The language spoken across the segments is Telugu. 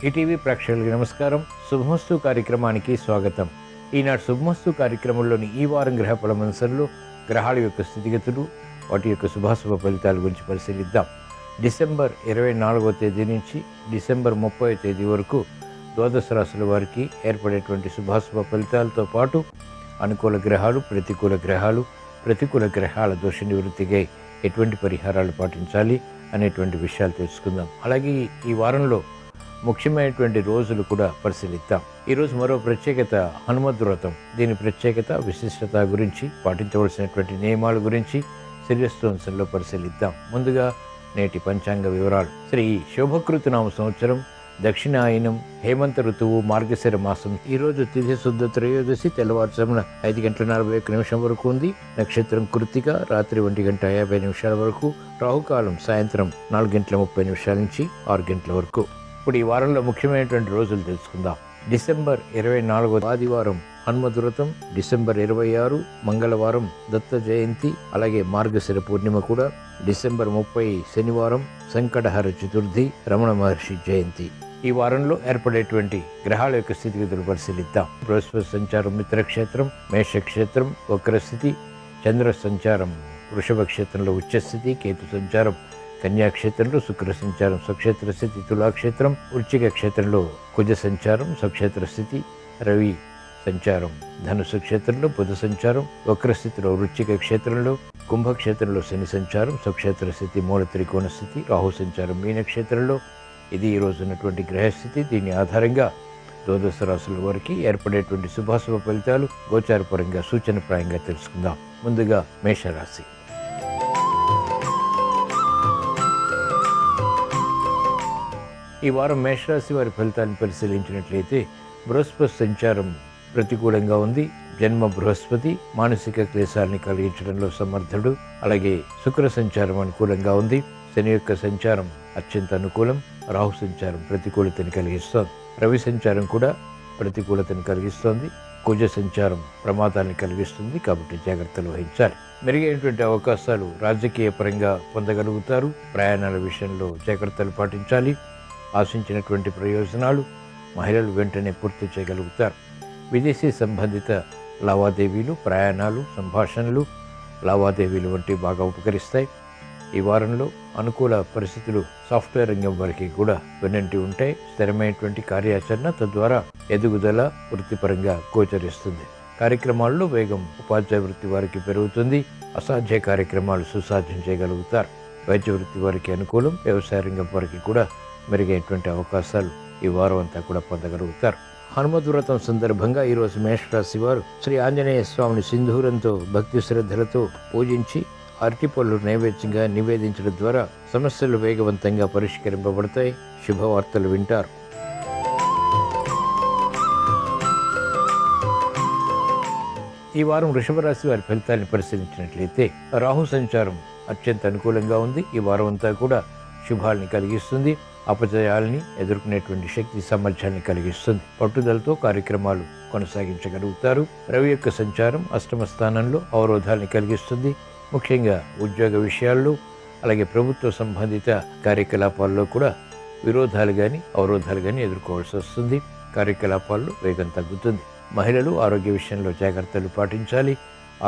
ఈటీవీ ప్రేక్షకులకి నమస్కారం. శుభమస్తు కార్యక్రమానికి స్వాగతం. ఈనాడు శుభమస్తు కార్యక్రమంలోని ఈ వారం గ్రహ ఫలమంశంలో గ్రహాల యొక్క స్థితిగతులు, వాటి యొక్క శుభాశుభ ఫలితాల గురించి పరిశీలిద్దాం. డిసెంబర్ 24వ తేదీ నుంచి డిసెంబర్ 30వ తేదీ వరకు ద్వాదశ రాశుల వారికి ఏర్పడేటువంటి శుభాశుభ ఫలితాలతో పాటు అనుకూల గ్రహాలు, ప్రతికూల గ్రహాల దోష నివృత్తిగా ఎటువంటి పరిహారాలు పాటించాలి అనేటువంటి విషయాలు తెలుసుకుందాం. అలాగే ఈ వారంలో ముఖ్యమైనటువంటి రోజులు కూడా పరిశీలిద్దాం. ఈరోజు మరో ప్రత్యేకత హనుమద్ వ్రతం. దీని ప్రత్యేకత, విశిష్టత గురించి, పాటించవలసినటువంటి నియమాల గురించి శరీరస్థాంశంలో పరిశీలిద్దాం. ముందుగా నేటి పంచాంగ వివరాలు. శ్రీ శోభకృతనామ సంవత్సరం, దక్షిణాయనం, హేమంత ఋతువు, మార్గశిర మాసం. ఈరోజు తిథి శుద్ధ త్రయోదశి తెల్లవారుజామున 5:41 వరకు ఉంది. నక్షత్రం కృత్తిక, రాత్రి 1:50 వరకు. రాహుకాలం సాయంత్రం 4:30 నుంచి 6 వరకు. ఇప్పుడు ఈ వారంలో ముఖ్యమైనటువంటి రోజులు తెలుసుకుందాం. డిసెంబర్ 24 ఆదివారం హనుమద్ వ్రతం, డిసెంబర్ 26 మంగళవారం దత్త జయంతి, అలాగే మార్గశిర పూర్ణిమ కూడా. డిసెంబర్ 30 శనివారం సంకటహర చతుర్థి, రమణ మహర్షి జయంతి. ఈ వారంలో ఏర్పడేటువంటి గ్రహాల యొక్క స్థితిగతులు పరిశీలిద్దాం. బృహస్పతి సంచారం మిత్రక్షేత్రం, మేషక్షేత్రం వక్రస్థితి, చంద్ర సంచారం వృషభ క్షేత్రంలో ఉచ్చస్థితి, కేతు సంచారం కన్యాక్షేత్రంలో, శుక్ర సంచారం స్వక్షేత్ర స్థితి తులాక్షేత్రం, వృశ్చిక క్షేత్రంలో కుజ సంచారం స్వక్షేత్ర స్థితి, రవి సంచారం ధనుసు క్షేత్రంలో, బుధ సంచారం వక్రస్థితిలో వృశ్చిక క్షేత్రంలో, కుంభక్షేత్రంలో శని సంచారం స్వక్షేత్ర స్థితి మూల త్రికోణ స్థితి, రాహు సంచారం మీనక్షేత్రంలో. ఇది ఈ రోజు ఉన్నటువంటి గ్రహస్థితి. దీని ఆధారంగా ద్వాదశ రాశుల వారికి ఏర్పడేటువంటి శుభాశుభ ఫలితాలు గోచారపరంగా సూచనప్రాయంగా తెలుసుకుందాం. ముందుగా మేషరాశి. ఈ వారం మేషరాశి వారి ఫలితాలను పరిశీలించినట్లయితే బృహస్పతి సంచారం ప్రతికూలంగా ఉంది. జన్మ బృహస్పతి మానసిక క్లేశాలని కలిగించడంలో సమర్థుడు. అలాగే శుక్ర సంచారం అనుకూలంగా ఉంది. శని యొక్క సంచారం అత్యంత అనుకూలం. రాహు సంచారం ప్రతికూలతని కలిగిస్తోంది. రవి సంచారం కూడా ప్రతికూలతని కలిగిస్తోంది. కుజ సంచారం ప్రమాదాన్ని కలిగిస్తుంది, కాబట్టి జాగ్రత్తలు వహించాలి. మెరుగైనటువంటి అవకాశాలు రాజకీయ పరంగా పొందగలుగుతారు. ప్రయాణాల విషయంలో జాగ్రత్తలు పాటించాలి. ఆశించినటువంటి ప్రయోజనాలు మహిళలు వెంటనే పూర్తి చేయగలుగుతారు. విదేశీ సంబంధిత లావాదేవీలు, ప్రయాణాలు, సంభాషణలు, లావాదేవీలు వంటివి బాగా ఉపకరిస్తాయి. ఈ వారంలో అనుకూల పరిస్థితులు సాఫ్ట్వేర్ రంగం వారికి కూడా వెన్నంటి ఉంటాయి. స్థిరమైనటువంటి కార్యాచరణ, తద్వారా ఎదుగుదల వృత్తిపరంగా గోచరిస్తుంది. కార్యక్రమాల్లో వేగం ఉపాధ్యాయ వృత్తి వారికి పెరుగుతుంది. అసాధ్య కార్యక్రమాలు సుసాధ్యం చేయగలుగుతారు. వైద్య వృత్తి వారికి అనుకూలం. వ్యవసాయ రంగం వారికి కూడా మెరుగైనటువంటి అవకాశాలు ఈ వారం అంతా కూడా పొందగలుగుతారు. హనుమద్ వ్రతం సందర్భంగా ఈరోజు మేషరాశి వారు శ్రీ ఆంజనేయ స్వామిని సింధూరంతో భక్తి శ్రద్ధలతో పూజించి అరటిపళ్ళు నైవేద్యంగా నివేదించడం ద్వారా సమస్యలు వేగవంతంగా పరిష్కరింపబడతాయి. శుభవార్తలు వింటారు. ఈ వారం వృషభ రాశి వారి ఫలితాలను పరిశీలించినట్లయితే రాహు సంచారం అత్యంత అనుకూలంగా ఉంది. ఈ వారం అంతా కూడా శుభాల్ని కలిగిస్తుంది. అపజయాల్ని ఎదుర్కొనేటువంటి శక్తి సామర్థ్యాన్ని కలిగిస్తుంది. పట్టుదలతో కార్యక్రమాలు కొనసాగించగలుగుతారు. రవి యొక్క సంచారం అష్టమ స్థానంలో అవరోధాలని కలిగిస్తుంది. ముఖ్యంగా ఉద్యోగ విషయాల్లో, అలాగే ప్రభుత్వ సంబంధిత కార్యకలాపాల్లో కూడా విరోధాలు కానీ అవరోధాలు కానీ ఎదుర్కోవాల్సి వస్తుంది. కార్యకలాపాల్లో వేగం తగ్గుతుంది. మహిళలు ఆరోగ్య విషయంలో జాగ్రత్తలు పాటించాలి.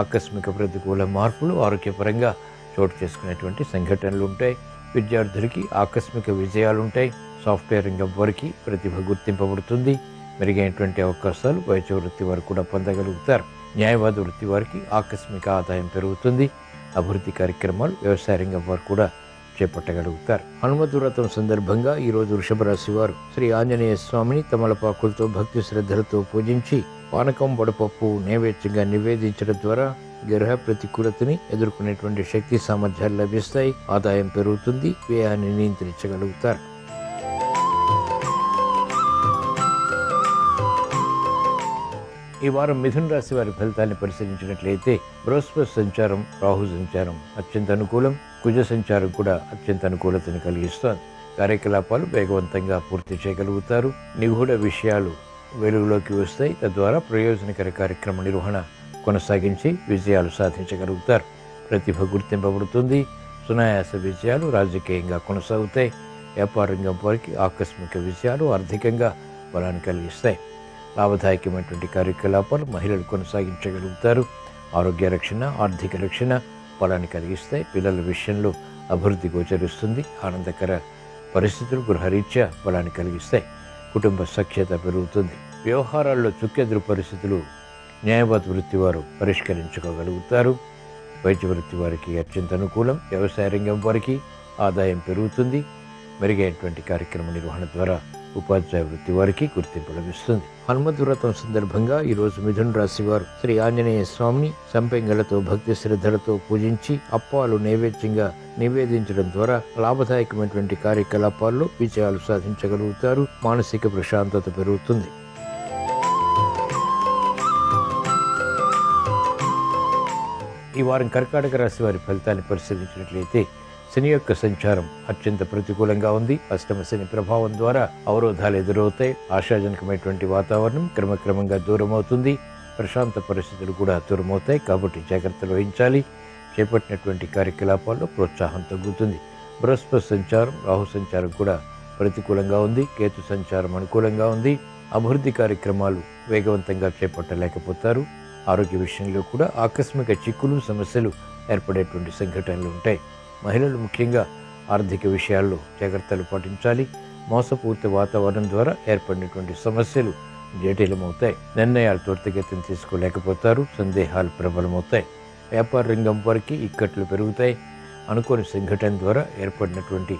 ఆకస్మిక ప్రతికూల మార్పులు ఆరోగ్యపరంగా చోటు చేసుకునేటువంటి సంఘటనలు ఉంటాయి. విద్యార్థులకి ఆకస్మిక విజయాలుంటాయి. సాఫ్ట్వేర్ రంగం వారికి ప్రతిభ గుర్తింపబడుతుంది. మెరుగైనటువంటి అవకాశాలు వైద్య వృత్తి వారు కూడా పొందగలుగుతారు. న్యాయవాద వృత్తి వారికి ఆకస్మిక ఆదాయం పెరుగుతుంది. అభివృద్ధి కార్యక్రమాలు వ్యవసాయ రంగం వారు కూడా చేపట్టగలుగుతారు. హనుమద్ వ్రతం సందర్భంగా ఈరోజు వృషభ రాశి వారు శ్రీ ఆంజనేయ స్వామిని తమలపాకులతో భక్తి శ్రద్ధలతో పూజించి పానకం, వడపప్పు నైవేద్యంగా నివేదించడం ద్వారా గ్రహ ప్రతికూలతని ఎదుర్కొనేటువంటి శక్తి సామర్థ్యాలు లభిస్తాయి. ఆదాయం పెరుగుతుంది. వ్యయాన్ని నియంత్రించగలుగుతారు. ఈ వారం మిథున రాశి వారి ఫలితాన్ని పరిశీలించినట్లయితే బృహస్పతి సంచారం, రాహు సంచారం అత్యంత అనుకూలం. కుజ సంచారం కూడా అత్యంత అనుకూలతని కలిగిస్తోంది. కార్యకలాపాలు వేగవంతంగా పూర్తి చేయగలుగుతారు. నిగూఢ విషయాలు వెలుగులోకి వస్తాయి. తద్వారా ప్రయోజనకర కార్యక్రమ నిర్వహణ కొనసాగించి విజయాలు సాధించగలుగుతారు. ప్రతిభ గుర్తింపబడుతుంది. సునాయాస విజయాలు రాజకీయంగా కొనసాగుతాయి. వ్యాపార రంగం వారికి ఆకస్మిక విజయాలు ఆర్థికంగా బలాన్ని కలిగిస్తాయి. లాభదాయకమైనటువంటి కార్యకలాపాలు మహిళలు కొనసాగించగలుగుతారు. ఆరోగ్య రక్షణ, ఆర్థిక రక్షణ బలాన్ని కలిగిస్తాయి. పిల్లల విషయంలో అభివృద్ధి గోచరిస్తుంది. ఆనందకర పరిస్థితులు గృహరీత్యా బలాన్ని కలిగిస్తాయి. కుటుంబ సఖ్యత పెరుగుతుంది. వ్యవహారాల్లో చుక్కెదురు పరిస్థితులు న్యాయవాద వృత్తి వారు పరిష్కరించుకోగలుగుతారు. వైద్య వృత్తి వారికి అత్యంత అనుకూలం. వ్యవసాయ రంగం వారికి ఆదాయం పెరుగుతుంది. మెరుగైనటువంటి కార్యక్రమ నిర్వహణ ద్వారా ఉపాధ్యాయ వృత్తి వారికి గుర్తింపు లభిస్తుంది. హనుమత్ వ్రతం సందర్భంగా ఈరోజు మిథున రాశి వారు శ్రీ ఆంజనేయ స్వామిని సంపెంగలతో భక్తి శ్రద్ధలతో పూజించి అప్పాలు నైవేద్యంగా నివేదించడం ద్వారా లాభదాయకమైనటువంటి కార్యకలాపాల్లో విజయాలు సాధించగలుగుతారు. మానసిక ప్రశాంతత పెరుగుతుంది. ఈ వారం కర్కాటక రాశి వారి ఫలితాన్ని పరిశీలించినట్లయితే శని యొక్క సంచారం అత్యంత ప్రతికూలంగా ఉంది. అష్టమ శని ప్రభావం ద్వారా అవరోధాలు ఎదురవుతాయి. ఆశాజనకమైనటువంటి వాతావరణం క్రమక్రమంగా దూరం అవుతుంది. ప్రశాంత పరిస్థితులు కూడా దూరమవుతాయి. కాబట్టి జాగ్రత్తలు వహించాలి. చేపట్టినటువంటి కార్యకలాపాల్లో ప్రోత్సాహం తగ్గుతుంది. బృహస్పతి సంచారం, రాహు సంచారం కూడా ప్రతికూలంగా ఉంది. కేతు సంచారం అనుకూలంగా ఉంది. అభివృద్ధి కార్యక్రమాలు వేగవంతంగా చేపట్టలేకపోతారు. ఆరోగ్య విషయంలో కూడా ఆకస్మిక చిక్కులు, సమస్యలు ఏర్పడేటువంటి సంఘటనలు ఉంటాయి. మహిళలు ముఖ్యంగా ఆర్థిక విషయాల్లో జాగ్రత్తలు పాటించాలి. మోసపూరిత వాతావరణం ద్వారా ఏర్పడినటువంటి సమస్యలు జటిలమవుతాయి. నిర్ణయాలు త్వరితగతిన తీసుకోలేకపోతారు. సందేహాలు ప్రబలమవుతాయి. వ్యాపార రంగం వారికి ఇక్కట్లు పెరుగుతాయి. అనుకోని సంఘటన ద్వారా ఏర్పడినటువంటి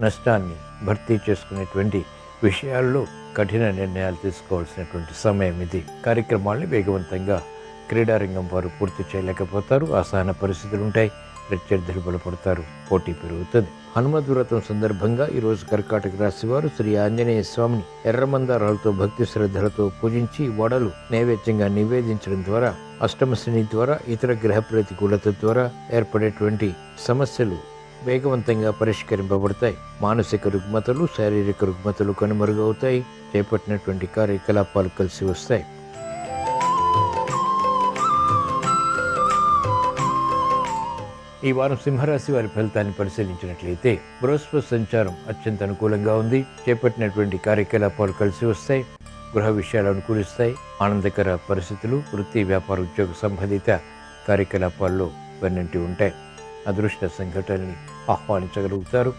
నష్టాన్ని భర్తీ చేసుకునేటువంటి విషయాల్లో కఠిన నిర్ణయాలు తీసుకోవాల్సినటువంటి సమయం ఇది. కార్యక్రమాల్ని వేగవంతంగా క్రీడారంగం వారు పూర్తి చేయలేకపోతారు. అసహన పరిస్థితులు ఉంటాయి. ప్రత్యర్థులు బలపడతారు. పోటీ పెరుగుతుంది. హనుమత్ వ్రతం సందర్భంగా ఈరోజు కర్కాటక రాశి వారు శ్రీ ఆంజనేయ స్వామిని ఎర్రమందారాలతో భక్తి శ్రద్ధలతో పూజించి వడలు నైవేద్యంగా నివేదించడం ద్వారా అష్టమ శని ద్వారా ఇతర గ్రహ ప్రతికూలత ద్వారా ఏర్పడేటువంటి సమస్యలు వేగవంతంగా పరిష్కరింపబడతాయి. మానసిక రుగ్మతలు, శారీరక రుగ్మతలు కనుమరుగవుతాయి. చేపట్టినటువంటి కార్యకలాపాలు కలిసి వస్తాయి. ఈ వారం సింహరాశి వారి ఫలితాన్ని పరిశీలించినట్లయితే బృహస్పతి సంచారం అత్యంత అనుకూలంగా ఉంది. చేపట్టినటువంటి కార్యకలాపాలు కలిసి వస్తాయి. గృహ విషయాలు అనుకూలిస్తాయి. ఆనందకర పరిస్థితులు వృత్తి, వ్యాపార, ఉద్యోగ సంబంధిత కార్యకలాపాల్లో వెన్నంటి ఉంటాయి. అదృష్ట సంఘటనల్ని ఆహ్వానించగలుగుతారు.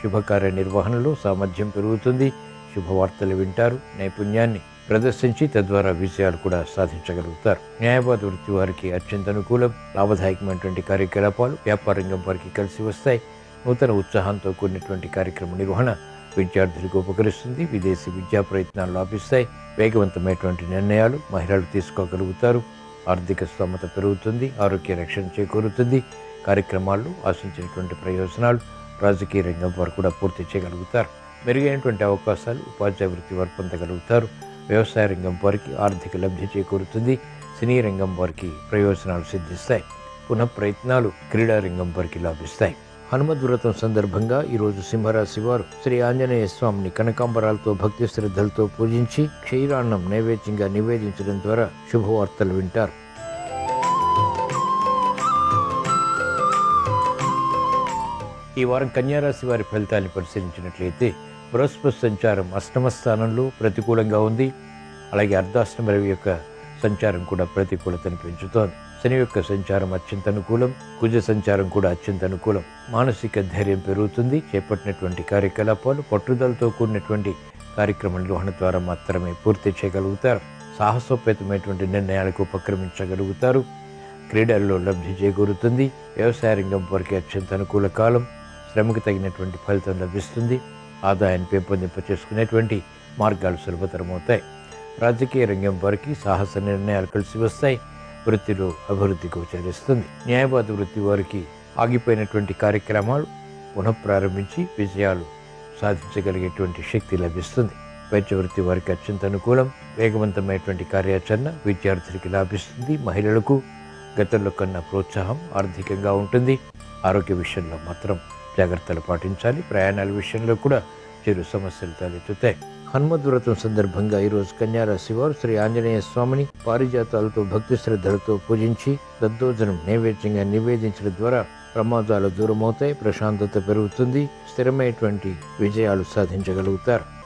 శుభకార్య నిర్వహణలో సామర్థ్యం పెరుగుతుంది. శుభవార్తలు వింటారు. నైపుణ్యాన్ని ప్రదర్శించి తద్వారా విజయాలు కూడా సాధించగలుగుతారు. న్యాయవాద వృత్తి వారికి అత్యంత అనుకూలం. లాభదాయకమైనటువంటి కార్యకలాపాలు వ్యాపార రంగం వారికి కలిసి వస్తాయి. నూతన ఉత్సాహంతో కూడినటువంటి కార్యక్రమ నిర్వహణ విద్యార్థులకు ఉపకరిస్తుంది. విదేశీ విద్యా ప్రయత్నాలు లాభిస్తాయి. వేగవంతమైనటువంటి నిర్ణయాలు మహిళలు తీసుకోగలుగుతారు. ఆర్థిక స్తోమత పెరుగుతుంది. ఆరోగ్య రక్షణ చేకూరుతుంది. కార్యక్రమాల్లో ఆశించినటువంటి ప్రయోజనాలు రాజకీయ రంగం వారు కూడా పూర్తి చేయగలుగుతారు. మెరుగైనటువంటి అవకాశాలు ఉపాధ్యాయ వృత్తి వారు పొందగలుగుతారు. వ్యవసాయ రంగం వారికి ఆర్థిక లబ్ధి చేకూరుతుంది. సినీ రంగం వారికి ప్రయోజనాలు సిద్ధిస్తాయి. పునః ప్రయత్నాలు క్రీడా రంగం వారికి లాభిస్తాయి. హనుమత్ వ్రతం సందర్భంగా ఈరోజు సింహరాశి వారు శ్రీ ఆంజనేయ స్వామిని కనకాంబరాలతో భక్తి శ్రద్ధలతో పూజించి క్షీరాన్నం నైవేద్యంగా నివేదించడం ద్వారా శుభవార్తలు వింటారు. ఈ వారం కన్యారాశి వారి ఫలితాన్ని పరిశీలించినట్లయితే బృహస్పతి సంచారం అష్టమ స్థానంలో ప్రతికూలంగా ఉంది. అలాగే అర్ధాష్టమ రవి యొక్క సంచారం కూడా ప్రతికూలతను పెంచుతోంది. శని యొక్క సంచారం అత్యంత అనుకూలం. కుజ సంచారం కూడా అత్యంత అనుకూలం. మానసిక ధైర్యం పెరుగుతుంది. చేపట్టినటువంటి కార్యకలాపాలు పట్టుదలతో కూడినటువంటి కార్యక్రమ నిర్వహణ ద్వారా మాత్రమే పూర్తి చేయగలుగుతారు. సాహసోపేతమైనటువంటి నిర్ణయాలకు ఉపక్రమించగలుగుతారు. క్రీడల్లో లబ్ధి చేకూరుతుంది. వ్యవసాయ రంగం వారికి అత్యంత అనుకూల కాలం. శ్రమకు తగినటువంటి ఫలితం లభిస్తుంది. ఆదాయాన్ని పెంపొందింప చేసుకునేటువంటి మార్గాలు సులభతరమవుతాయి. రాజకీయ రంగం వారికి సాహస నిర్ణయాలు కలిసి వస్తాయి. వృత్తిలో అభివృద్ధి గోచరిస్తుంది. న్యాయవాద వృత్తి వారికి ఆగిపోయినటువంటి కార్యక్రమాలు పునఃప్రారంభించి విజయాలు సాధించగలిగేటువంటి శక్తి లభిస్తుంది. వైద్య వృత్తి వారికి అత్యంత అనుకూలం. వేగవంతమైనటువంటి కార్యాచరణ విద్యార్థులకి లాభిస్తుంది. మహిళలకు గతంలో కన్నా ప్రోత్సాహం ఆర్థికంగా ఉంటుంది. ఆరోగ్య విషయంలో మాత్రం జాగ్రత్తలు పాటించాలి. ప్రయాణాల విషయంలో కూడా చిరు సమస్యలు తలెత్తుతాయి. హనుమత్ వ్రతం సందర్భంగా ఈరోజు కన్యారాశి వారు శ్రీ ఆంజనేయ స్వామిని పారిజాతాలతో భక్తి శ్రద్ధలతో పూజించి దద్దోజనం నైవేద్యంగా నివేదించడం ద్వారా ప్రమాదాలు దూరమవుతాయి, ప్రశాంతత పెరుగుతుంది, స్థిరమైనటువంటి విజయాలు సాధించగలుగుతారు.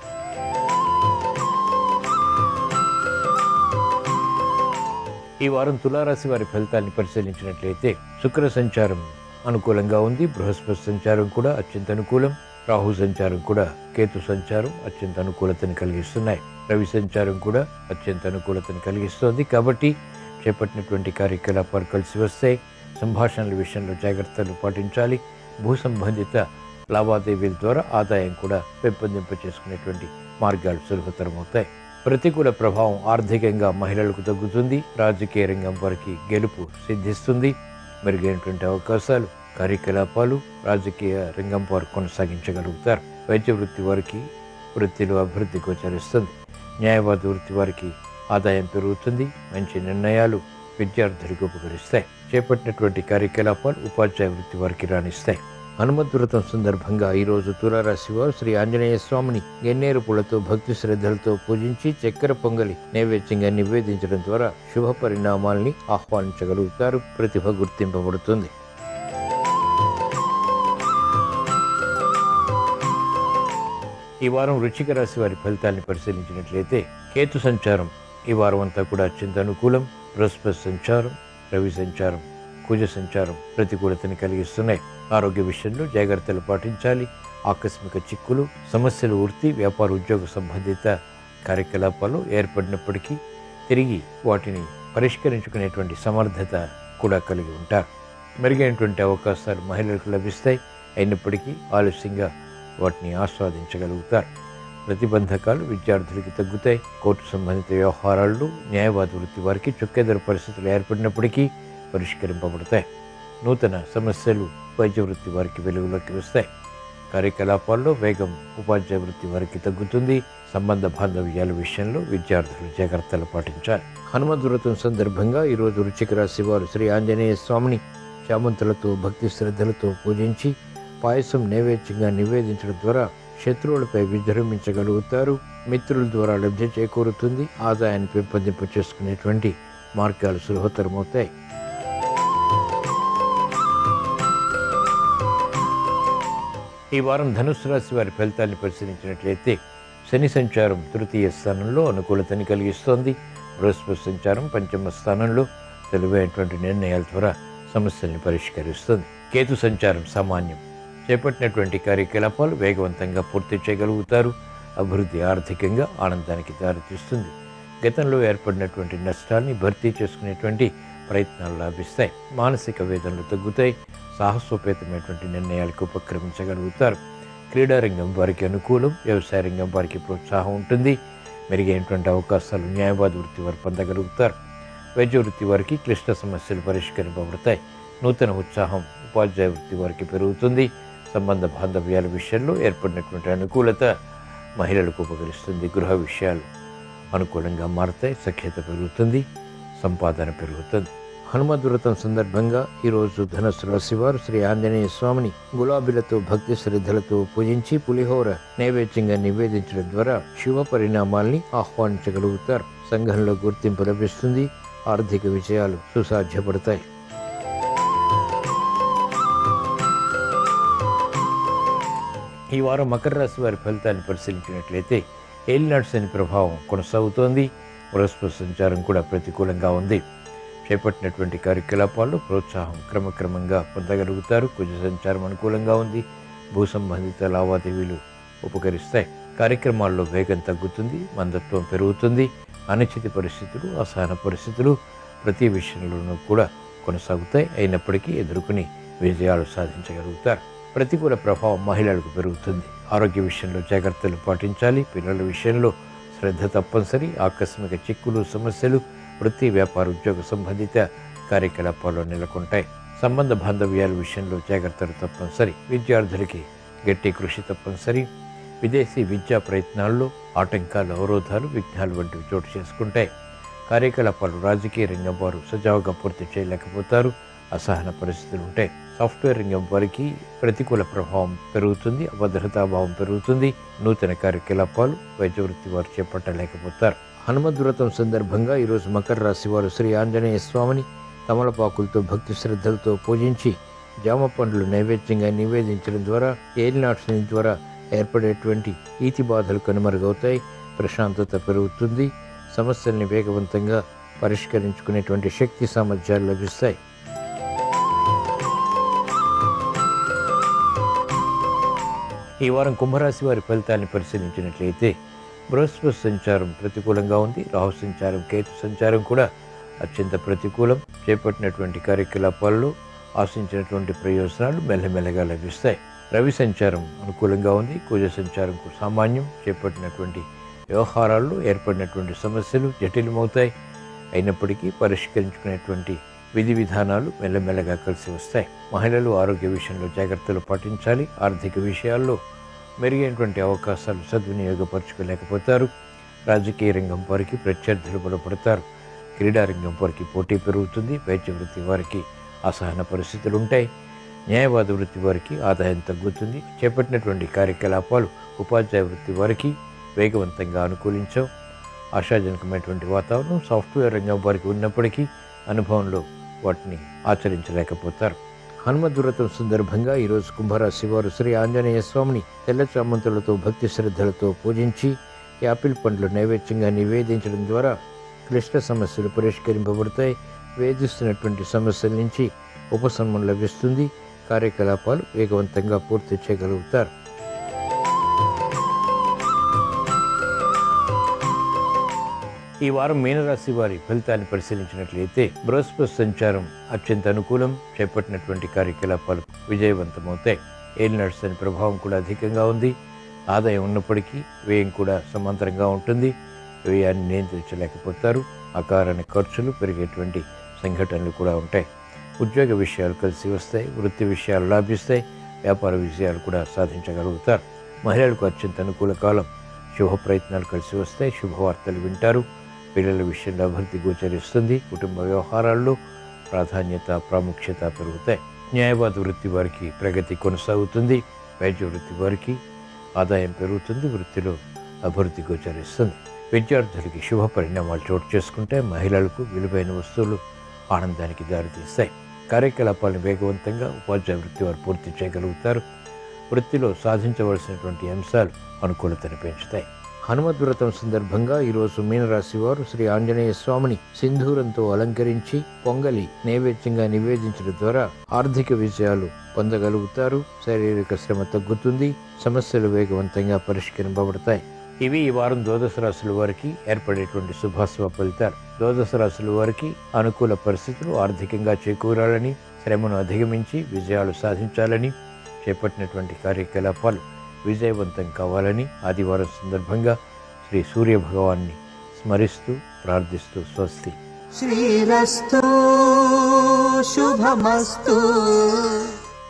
ఈ వారం తులారాశి వారి ఫలితాన్ని పరిశీలించినట్లయితే శుక్ర సంచారం అనుకూలంగా ఉంది. బృహస్పతి సంచారం కూడా అత్యంత అనుకూలం. రాహు సంచారం కూడా, కేతు సంచారం అత్యంత అనుకూలతను కలిగిస్తున్నాయి. రవి సంచారం కూడా అత్యంత అనుకూలతను కలిగిస్తోంది. కాబట్టి చేపట్టినటువంటి కార్యకలాపాలు కలిసి వస్తాయి. సంభాషణల విషయంలో జాగ్రత్తలు పాటించాలి. భూ సంబంధిత లావాదేవీల ద్వారా ఆదాయం కూడా పెంపొందింప చేసుకునేటువంటి మార్గాలు సులభతరమవుతాయి. ప్రతికూల ప్రభావం ఆర్థికంగా మహిళలకు తగ్గుతుంది. రాజకీయ రంగం వారికి గెలుపు సిద్ధిస్తుంది. మెరుగైనటువంటి అవకాశాలు, కార్యకలాపాలు రాజకీయ రంగం వారు కొనసాగించగలుగుతారు. వైద్య వృత్తి వారికి వృత్తిలో అభివృద్ధి గోచరిస్తుంది. న్యాయవాద వృత్తి వారికి ఆదాయం పెరుగుతుంది. మంచి నిర్ణయాలు విద్యార్థులకు ఉపకరిస్తాయి. చేపట్టినటువంటి కార్యకలాపాలు ఉపాధ్యాయ వృత్తి వారికి రాణిస్తాయి. హనుమత్ వ్రతం సందర్భంగా ఈరోజు తులారాశి వారు శ్రీ ఆంజనేయ స్వామిని గన్నేరు పూలతో భక్తి శ్రద్ధలతో పూజించి చక్కెర పొంగలి నైవేద్యంగా నివేదించడం ద్వారా శుభ పరిణామాల్ని ఆహ్వానించగలుగుతారు. ప్రతిభ గుర్తింపబడుతుంది. ఈ వారం వృశ్చిక రాశి వారి ఫలితాన్ని పరిశీలించినట్లయితే కేతు సంచారం ఈ వారం అంతా కూడా అత్యంత అనుకూలం. బృహస్పతి సంచారం, రవి సంచారం, కుజ సంచారం ప్రతికూలతని కలిగిస్తున్నాయి. ఆరోగ్య విషయంలో జాగ్రత్తలు పాటించాలి. ఆకస్మిక చిక్కులు, సమస్యలు వృత్తి, వ్యాపార, ఉద్యోగ సంబంధిత కార్యకలాపాలు ఏర్పడినప్పటికీ తిరిగి వాటిని పరిష్కరించుకునేటువంటి సమర్థత కూడా కలిగి ఉంటారు. మెరుగైనటువంటి అవకాశాలు మహిళలకు లభిస్తాయి. అయినప్పటికీ ఆలస్యంగా వాటిని ఆస్వాదించగలుగుతారు. ప్రతిబంధకాలు విద్యార్థులకి తగ్గుతాయి. కోర్టు సంబంధిత వ్యవహారాల్లో న్యాయవాద వృత్తి వారికి చుక్కెదురు పరిస్థితులు ఏర్పడినప్పటికీ పరిష్కరింపబడతాయి. నూతన సమస్యలు వైద్య వృత్తి వారికి వెలుగులోకి వస్తాయి. కార్యకలాపాల్లో వేగం ఉపాధ్యాయ వృత్తి వారికి తగ్గుతుంది. సంబంధ బాంధవ్యాల విషయంలో విద్యార్థులు జాగ్రత్తలు పాటించాలి. హనుమత్ వ్రతం సందర్భంగా ఈరోజు వృశ్చిక రాశి వారు శ్రీ ఆంజనేయ స్వామిని చామంతులతో భక్తి శ్రద్ధలతో పూజించి పాయసం నైవేద్యంగా నివేదించడం ద్వారా శత్రువులపై విజృంభించగలుగుతారు. మిత్రుల ద్వారా లబ్ధి చేకూరుతుంది. ఆదాయాన్ని పెంపొందింప చేసుకునేటువంటి మార్గాలు సులభతరమవుతాయి. ఈ వారం ధనుస్సు రాశి వారి ఫలితాన్ని పరిశీలించినట్లయితే శని సంచారం తృతీయ స్థానంలో అనుకూలతని కలిగిస్తోంది. బృహస్పతి సంచారం పంచమ స్థానంలో తెలివైనటువంటి నిర్ణయాల ద్వారా సమస్యల్ని పరిష్కరిస్తుంది. కేతు సంచారం సామాన్యం. చేపట్టినటువంటి కార్యకలాపాలు వేగవంతంగా పూర్తి చేయగలుగుతారు. అభివృద్ధి ఆర్థికంగా ఆనందానికి దారితీస్తుంది. గతంలో ఏర్పడినటువంటి నష్టాల్ని భర్తీ చేసుకునేటువంటి ప్రయత్నాలు లాభిస్తాయి. మానసిక వేదనలు తగ్గుతాయి. సాహసోపేతమైనటువంటి నిర్ణయాలకు ఉపక్రమించగలుగుతారు. క్రీడారంగం వారికి అనుకూలం. వ్యవసాయ రంగం వారికి ప్రోత్సాహం ఉంటుంది. మెరుగైనటువంటి అవకాశాలు న్యాయవాద వృత్తి వారు పొందగలుగుతారు. వైద్య వృత్తి వారికి క్లిష్ట సమస్యలు పరిష్కరింపబడతాయి. నూతన ఉత్సాహం ఉపాధ్యాయ వృత్తి వారికి పెరుగుతుంది. సంబంధ బాంధవ్యాల విషయంలో ఏర్పడినటువంటి అనుకూలత మహిళలకు ఉపకరిస్తుంది. గృహ విషయాలు అనుకూలంగా మారుతాయి. సఖ్యత పెరుగుతుంది. సంపాదన పెరుగుతుంది. హనుమద్ వ్రతం సందర్భంగా ఈరోజు ధనుస్సు రాశి వారు శ్రీ ఆంజనేయ స్వామిని గులాబీలతో భక్తి శ్రద్ధలతో పూజించి పులిహోర నైవేద్యంగా నివేదించడం ద్వారా శుభ పరిణామాల్ని ఆహ్వానించగలుగుతారు. సంఘంలో గుర్తింపు లభిస్తుంది. ఆర్థిక విజయాలు సుసాధ్యపడతాయి. ఈ వారం మకర రాశి వారి ఫలితాన్ని పరిశీలించినట్లయితే ఏలినాటి శని ప్రభావం కొనసాగుతోంది. బృహస్పతి సంచారం కూడా ప్రతికూలంగా ఉంది. చేపట్టినటువంటి కార్యకలాపాల్లో ప్రోత్సాహం క్రమక్రమంగా పొందగలుగుతారు. కుజ సంచారం అనుకూలంగా ఉంది. భూ సంబంధిత లావాదేవీలు ఉపకరిస్తాయి. కార్యక్రమాల్లో వేగం తగ్గుతుంది. మందత్వం పెరుగుతుంది. అనిశ్చిత పరిస్థితులు, అసహన పరిస్థితులు ప్రతి విషయంలోనూ కూడా కొనసాగుతాయి. అయినప్పటికీ ఎదుర్కొని విజయాలు సాధించగలుగుతారు. ప్రతికూల ప్రభావం మహిళలకు పెరుగుతుంది. ఆరోగ్య విషయంలో జాగ్రత్తలు పాటించాలి. పిల్లల విషయంలో శ్రద్ధ తప్పనిసరి. ఆకస్మిక చిక్కులు, సమస్యలు వృత్తి, వ్యాపార, ఉద్యోగ సంబంధిత కార్యకలాపాల్లో నెలకొంటాయి. సంబంధ బాంధవ్యాల విషయంలో జాగ్రత్తలు తప్పనిసరి. విద్యార్థులకి గట్టి కృషి తప్పనిసరి. విదేశీ విద్యా ప్రయత్నాల్లో ఆటంకాలు, అవరోధాలు, విఘ్నాలు వంటివి చోటు చేసుకుంటాయి. కార్యకలాపాలు రాజకీయ రంగం వారు సజావుగా పూర్తి చేయలేకపోతారు. అసహన పరిస్థితులు ఉంటాయి. సాఫ్ట్వేర్ రంగం వారికి ప్రతికూల ప్రభావం పెరుగుతుంది. అభద్రతాభావం పెరుగుతుంది. నూతన కార్యకలాపాలు వైద్య వృత్తి వారు చేపట్టలేకపోతారు. హనుమద్ వ్రతం సందర్భంగా ఈరోజు మకర రాశి వారు శ్రీ ఆంజనేయ స్వామిని తమలపాకులతో భక్తి శ్రద్ధలతో పూజించి జామ పండ్లు నైవేద్యంగా నివేదించడం ద్వారా ఏలినాటి శని ద్వారా ఏర్పడేటువంటి ఈతి బాధలు కనుమరుగవుతాయి, ప్రశాంతత పెరుగుతుంది, సమస్యల్ని వేగవంతంగా పరిష్కరించుకునేటువంటి శక్తి సామర్థ్యాలు లభిస్తాయి. ఈ వారం కుంభరాశి వారి ఫలితాన్ని పరిశీలించినట్లయితే బృహస్పతి సంచారం ప్రతికూలంగా ఉంది. రాహు సంచారం, కేతు సంచారం కూడా అత్యంత ప్రతికూలం. చేపట్టినటువంటి కార్యకలాపాల్లో ఆశించినటువంటి ప్రయోజనాలు మెల్లమెల్లగా లభిస్తాయి. రవి సంచారం అనుకూలంగా ఉంది. కుజ సంచారం సామాన్యం. చేపట్టినటువంటి వ్యవహారాల్లో ఏర్పడినటువంటి సమస్యలు జటిలమవుతాయి. అయినప్పటికీ పరిష్కరించుకునేటువంటి విధి విధానాలు మెల్లమెల్లగా కలిసి వస్తాయి. మహిళలు ఆరోగ్య విషయంలో జాగ్రత్తలు పాటించాలి. ఆర్థిక విషయాల్లో మెరుగైనటువంటి అవకాశాలు సద్వినియోగపరచుకోలేకపోతారు. రాజకీయ రంగం వారికి ప్రత్యర్థులు బలపడతారు. క్రీడారంగం వారికి పోటీ పెరుగుతుంది. వైద్య వృత్తి వారికి అసహన పరిస్థితులు ఉంటాయి. న్యాయవాద వృత్తి వారికి ఆదాయం తగ్గుతుంది. చేపట్టినటువంటి కార్యకలాపాలు ఉపాధ్యాయ వృత్తి వారికి వేగవంతంగా అనుకూలించవు. ఆశాజనకమైనటువంటి వాతావరణం సాఫ్ట్వేర్ రంగం వారికి ఉన్నప్పటికీ అనుభవంలో వాటిని ఆచరించలేకపోతారు. హనుమద్ వ్రతం సందర్భంగా ఈరోజు కుంభరాశి వారు శ్రీ ఆంజనేయ స్వామిని తెల్ల చామంతులతో భక్తి శ్రద్ధలతో పూజించి యాపిల్ పండ్లు నైవేద్యంగా నివేదించడం ద్వారా క్లిష్ట సమస్యలు పరిష్కరింపబడతాయి. వేధిస్తున్నటువంటి సమస్యల నుంచి ఉపశమనం లభిస్తుంది. కార్యకలాపాలు వేగవంతంగా పూర్తి చేయగలుగుతారు. ఈ వారం మీనరాశి వారి ఫలితాన్ని పరిశీలించినట్లయితే బృహస్పతి సంచారం అత్యంత అనుకూలం. చేపట్టినటువంటి కార్యకలాపాలు విజయవంతమవుతాయి. ఏలినాటి శని ప్రభావం కూడా అధికంగా ఉంది. ఆదాయం ఉన్నప్పటికీ వ్యయం కూడా సమాంతరంగా ఉంటుంది. వ్యయాన్ని నియంత్రించలేకపోతారు. అకారణ ఖర్చులు పెరిగేటువంటి సంఘటనలు కూడా ఉంటాయి. ఉద్యోగ విషయాలు కలిసి వస్తాయి. వృత్తి విషయాలు లాభిస్తాయి. వ్యాపార విజయాలు కూడా సాధించగలుగుతారు. మహిళలకు అత్యంత అనుకూల కాలం. శుభ ప్రయత్నాలు కలిసి వస్తాయి. శుభవార్తలు వింటారు. పిల్లల విషయంలో అభివృద్ధి గోచరిస్తుంది. కుటుంబ వ్యవహారాల్లో ప్రాధాన్యత, ప్రాముఖ్యత పెరుగుతాయి. న్యాయవాద వృత్తి వారికి ప్రగతి కొనసాగుతుంది. వైద్య వృత్తి వారికి ఆదాయం పెరుగుతుంది. వృత్తిలో అభివృద్ధి గోచరిస్తుంది. విద్యార్థులకి శుభ పరిణామాలు చోటు చేసుకుంటే మహిళలకు విలువైన వస్తువులు ఆనందానికి దారితీస్తాయి. కార్యకలాపాలను వేగవంతంగా ఉపాధ్యాయ వృత్తి వారు పూర్తి చేయగలుగుతారు. వృత్తిలో సాధించవలసినటువంటి అంశాలు అనుకూలతను పెంచుతాయి. హనుమద్ వ్రతం సందర్భంగా ఈరోజు మీనరాశి వారు శ్రీ ఆంజనేయ స్వామిని సింధూరంతో అలంకరించి పొంగలి నైవేద్యంగా నివేదించడం ద్వారా ఆర్థిక విజయాలు పొందగలుగుతారు. శారీరక శ్రమ తగ్గుతుంది. సమస్యలు వేగవంతంగా పరిష్కరింపబడతాయి. ఇవి ఈ వారం ద్వాదశ రాశుల వారికి ఏర్పడేటువంటి శుభాశుభ ఫలితాలు. ద్వాదశ రాశుల వారికి అనుకూల పరిస్థితులు ఆర్థికంగా చేకూరాలని, శ్రమను అధిగమించి విజయాలు సాధించాలని, చేపట్టినటువంటి కార్యకలాపాలు విజయవంతం కావాలని ఆదివారం సందర్భంగా శ్రీ సూర్య భగవాన్ని స్మరిస్తూ ప్రార్థిస్తూ స్వస్తి. శ్రీరస్తు శుభమస్తు.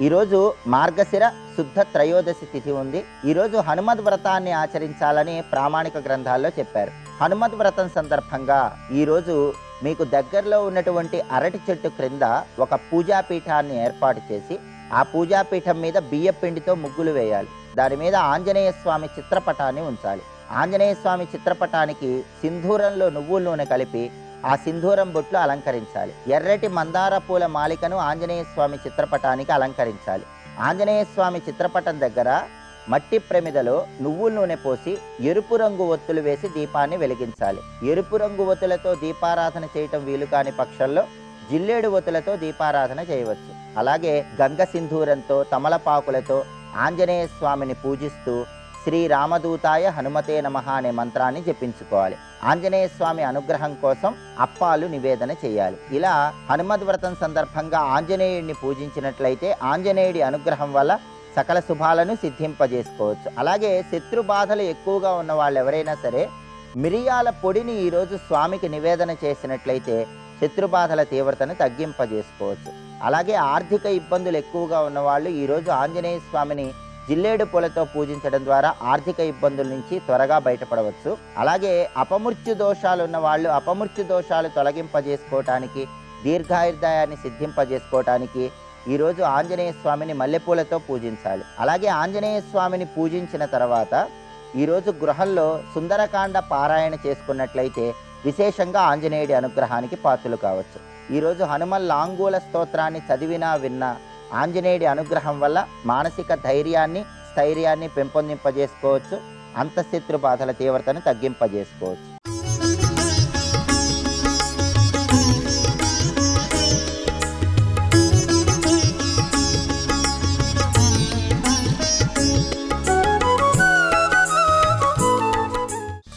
ఈరోజు మార్గశిర శుద్ధ త్రయోదశి తిథి ఉంది. ఈరోజు హనుమద్ వ్రతాన్ని ఆచరించాలని ప్రామాణిక గ్రంథాల్లో చెప్పారు. హనుమద్ వ్రతం సందర్భంగా ఈరోజు మీకు దగ్గరలో ఉన్నటువంటి అరటి చెట్టు క్రింద ఒక పూజాపీఠాన్ని ఏర్పాటు చేసి ఆ పూజాపీఠం మీద బియ్య పిండితో ముగ్గులు వేయాలి. దాని మీద ఆంజనేయ స్వామి చిత్రపటాన్ని ఉంచాలి. ఆంజనేయ స్వామి చిత్రపటానికి సింధూరంలో నువ్వుల నూనె కలిపి ఆ సింధూరం బొట్లు అలంకరించాలి. ఎర్రటి మందార పూల మాలికను ఆంజనేయ స్వామి చిత్రపటానికి అలంకరించాలి. ఆంజనేయ స్వామి చిత్రపటం దగ్గర మట్టి ప్రమిదలో నువ్వుల నూనె పోసి ఎరుపు రంగు ఒత్తులు వేసి దీపాన్ని వెలిగించాలి. ఎరుపు రంగు ఒత్తులతో దీపారాధన చేయటం వీలు కాని పక్షంలో జిల్లేడు ఒత్తులతో దీపారాధన చేయవచ్చు. అలాగే గంగ సింధూరంతో, తమలపాకులతో ఆంజనేయ స్వామిని పూజిస్తూ శ్రీ రామదూతాయ హనుమతే నమః అనే మంత్రాన్ని జపించుకోవాలి. ఆంజనేయ స్వామి అనుగ్రహం కోసం అప్పాలు నివేదన చేయాలి. ఇలా హనుమద్ వ్రతం సందర్భంగా ఆంజనేయుడిని పూజించినట్లయితే ఆంజనేయుడి అనుగ్రహం వల్ల సకల శుభాలను సిద్ధింపజేసుకోవచ్చు. అలాగే శత్రు బాధలు ఎక్కువగా ఉన్న వాళ్ళు ఎవరైనా సరే మిరియాల పొడిని ఈరోజు స్వామికి నివేదన చేసినట్లయితే శత్రుబాధల తీవ్రతను తగ్గింపజేసుకోవచ్చు. అలాగే ఆర్థిక ఇబ్బందులు ఎక్కువగా ఉన్నవాళ్ళు ఈరోజు ఆంజనేయ స్వామిని జిల్లేడు పూలతో పూజించడం ద్వారా ఆర్థిక ఇబ్బందుల నుంచి త్వరగా బయటపడవచ్చు. అలాగే అపమృత్యు దోషాలు ఉన్న వాళ్ళు అపమృత్యు దోషాలు తొలగింపజేసుకోవటానికి, దీర్ఘాయుర్దాయాన్ని సిద్ధింపజేసుకోవటానికి ఈరోజు ఆంజనేయ స్వామిని మల్లెపూలతో పూజించాలి. అలాగే ఆంజనేయ స్వామిని పూజించిన తర్వాత ఈరోజు గృహంలో సుందరకాండ పారాయణ చేసుకున్నట్లయితే విశేషంగా ఆంజనేయుడి అనుగ్రహానికి పాత్రలు కావచ్చు. ఈరోజు హనుమల్ లాంగూల స్తోత్రాన్ని చదివినా విన్నా ఆంజనేయుడి అనుగ్రహం వల్ల మానసిక ధైర్యాన్ని స్థైర్యాన్ని పెంపొందింపజేసుకోవచ్చు. అంతఃశత్రు బాధల తీవ్రతను తగ్గింపజేసుకోవచ్చు.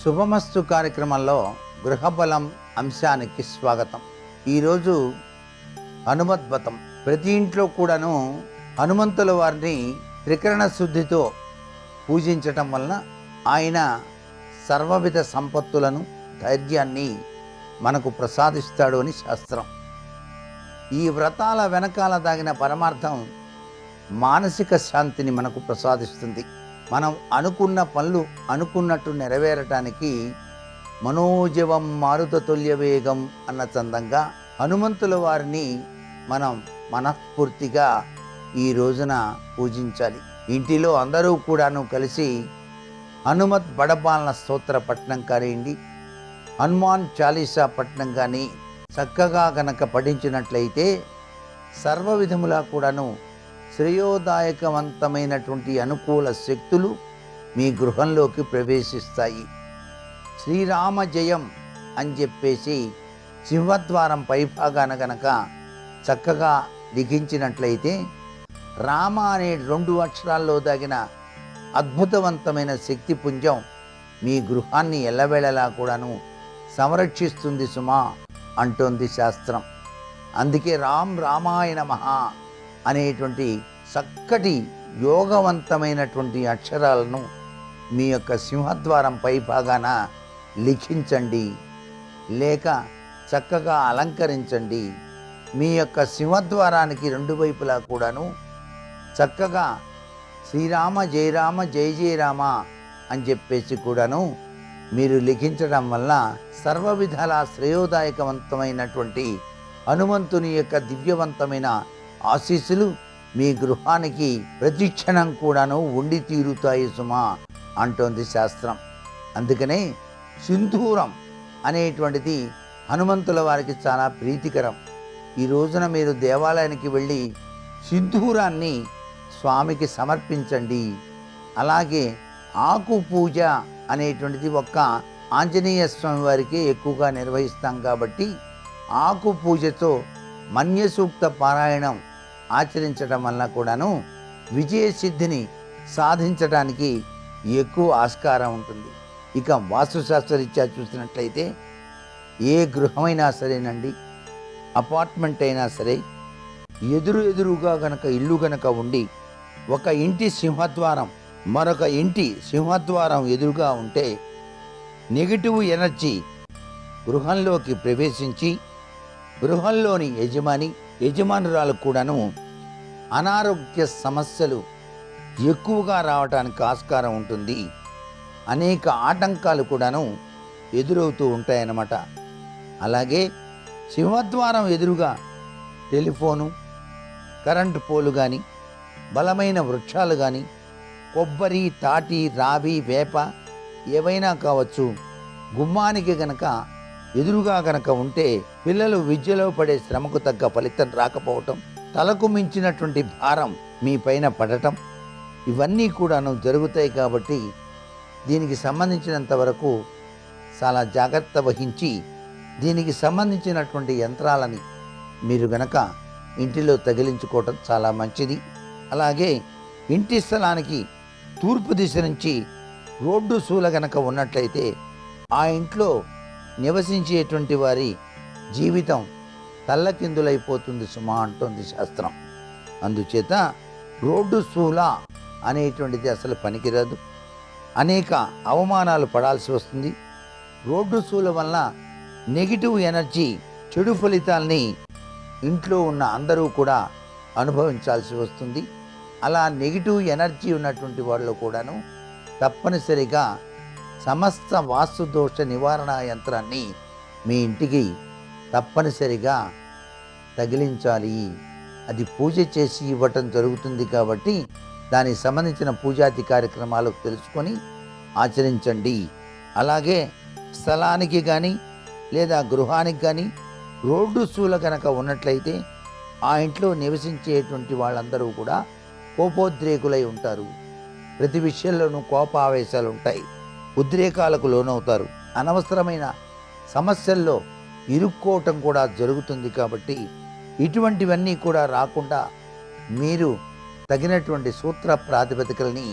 శుభమస్తు కార్యక్రమంలో గృహబలం అంశానికి స్వాగతం. ఈరోజు హనుమద్వతం. ప్రతి ఇంట్లో కూడాను హనుమంతుల వారిని త్రికరణ శుద్ధితో పూజించటం వలన ఆయన సర్వవిధ సంపత్తులను ధైర్యాన్ని మనకు ప్రసాదిస్తాడు అని శాస్త్రం. ఈ వ్రతాల వెనకాల దాగిన పరమార్థం మానసిక శాంతిని మనకు ప్రసాదిస్తుంది. మనం అనుకున్న పనులు అనుకున్నట్టు నెరవేరటానికి మనోజవం మారుతతుల్య వేగం అన్న చందంగా హనుమంతుల వారిని మనం మనస్ఫూర్తిగా ఈ రోజున పూజించాలి. ఇంటిలో అందరూ కూడాను కలిసి హనుమత్ బడపాలన స్తోత్ర పఠనం కానివ్వండి, హనుమాన్ చాలీసా పఠనం కానీ చక్కగా గనక పఠించినట్లయితే సర్వ విధములా కూడాను శ్రేయోదాయకవంతమైనటువంటి అనుకూల శక్తులు మీ గృహంలోకి ప్రవేశిస్తాయి. శ్రీరామ జయం అని చెప్పేసి సింహద్వారం పైభాగాన గనక చక్కగా లిఖించినట్లయితే రామ అనే 2 అక్షరాల్లో దాగిన అద్భుతవంతమైన శక్తి పుంజం మీ గృహాన్ని ఎల్లవేళలా కూడాను సంరక్షిస్తుంది సుమా అంటోంది శాస్త్రం. అందుకే రామాయ నమః అనేటువంటి చక్కటి యోగవంతమైనటువంటి అక్షరాలను మీ యొక్క సింహద్వారం పై భాగాన లిఖించండి, లేక చక్కగా అలంకరించండి. మీ యొక్క సింహద్వారానికి 2 వైపులా కూడాను చక్కగా శ్రీరామ జయరామ జయ జయ రామ అని చెప్పేసి కూడాను మీరు లిఖించడం వల్ల సర్వ విధాల శ్రేయోదాయకవంతమైనటువంటి హనుమంతుని యొక్క దివ్యవంతమైన ఆశీస్సులు మీ గృహానికి ప్రతిక్షణం కూడాను ఉండి తీరుతాయి సుమా అంటోంది శాస్త్రం. అందుకనే సింధూరం అనేటువంటిది హనుమంతుల వారికి చాలా ప్రీతికరం. ఈ రోజున మీరు దేవాలయానికి వెళ్ళి సింధూరాన్ని స్వామికి సమర్పించండి. అలాగే ఆకు పూజ అనేటువంటిది ఒక్క ఆంజనేయ స్వామి వారికి ఎక్కువగా నిర్వహిస్తాం కాబట్టి ఆకు పూజతో మన్య సూక్త పారాయణం ఆచరించడం వల్ల కూడాను విజయసిద్ధిని సాధించడానికి ఎక్కువ ఆస్కారం ఉంటుంది. ఇక వాస్తుశాస్త్రరీత్యా చూసినట్లయితే ఏ గృహమైనా సరేనండి, అపార్ట్మెంట్ అయినా సరే, ఎదురుగా గనక ఇల్లు గనక ఉండి ఒక ఇంటి సింహద్వారం మరొక ఇంటి సింహద్వారం ఎదురుగా ఉంటే నెగిటివ్ ఎనర్జీ గృహంలోకి ప్రవేశించి గృహంలోని యజమానురాలు కూడాను అనారోగ్య సమస్యలు ఎక్కువగా రావడానికి ఆస్కారం ఉంటుంది. అనేక ఆటంకాలు కూడాను ఎదురవుతూ ఉంటాయన్నమాట. అలాగే సింహద్వారం ఎదురుగా టెలిఫోను, కరెంటు పోలు కానీ, బలమైన వృక్షాలు కానీ, కొబ్బరి, తాటి, రావి, వేప ఏవైనా కావచ్చు, గుమ్మానికి గనక ఎదురుగా గనక ఉంటే పిల్లలు విద్యలో పడే శ్రమకు తగ్గ ఫలితం రాకపోవటం, తలకు మించినటువంటి భారం మీ పైన పడటం, ఇవన్నీ కూడాను జరుగుతాయి. కాబట్టి దీనికి సంబంధించినంత వరకు చాలా జాగ్రత్త వహించి దీనికి సంబంధించినటువంటి యంత్రాలని మీరు గనక ఇంటిలో తగిలించుకోవటం చాలా మంచిది. అలాగే ఇంటి స్థలానికి తూర్పు దిశ నుంచి రోడ్డు సూల గనక ఉన్నట్లయితే ఆ ఇంట్లో నివసించేటువంటి వారి జీవితం తల్లకిందులైపోతుంది సుమా అంటోంది శాస్త్రం. అందుచేత రోడ్డు సూల అనేటువంటిది అసలు పనికిరాదు. అనేక అవమానాలు పడాల్సి వస్తుంది. రోడ్డు సూల వల్ల నెగిటివ్ ఎనర్జీ, చెడు ఫలితాల్ని ఇంట్లో ఉన్న అందరూ కూడా అనుభవించాల్సి వస్తుంది. అలా నెగిటివ్ ఎనర్జీ ఉన్నటువంటి వాళ్ళు కూడాను తప్పనిసరిగా సమస్త వాస్తు దోష నివారణ యంత్రాన్ని మీ ఇంటికి తప్పనిసరిగా తగిలించాలి. అది పూజ చేసి ఇవ్వటం జరుగుతుంది. కాబట్టి దానికి సంబంధించిన పూజాది కార్యక్రమాలు తెలుసుకొని ఆచరించండి. అలాగే స్థలానికి కానీ లేదా గృహానికి కానీ రోడ్డు సూల కనుక ఉన్నట్లయితే ఆ ఇంట్లో నివసించేటువంటి వాళ్ళందరూ కూడా కోపోద్రేకులై ఉంటారు. ప్రతి విషయంలోనూ కోపావేశాలు ఉంటాయి. ఉద్రేకాలకు లోనవుతారు. అనవసరమైన సమస్యల్లో ఇరుక్కోవటం కూడా జరుగుతుంది. కాబట్టి ఇటువంటివన్నీ కూడా రాకుండా మీరు తగినటువంటి సూత్ర ప్రాతిపదికల్ని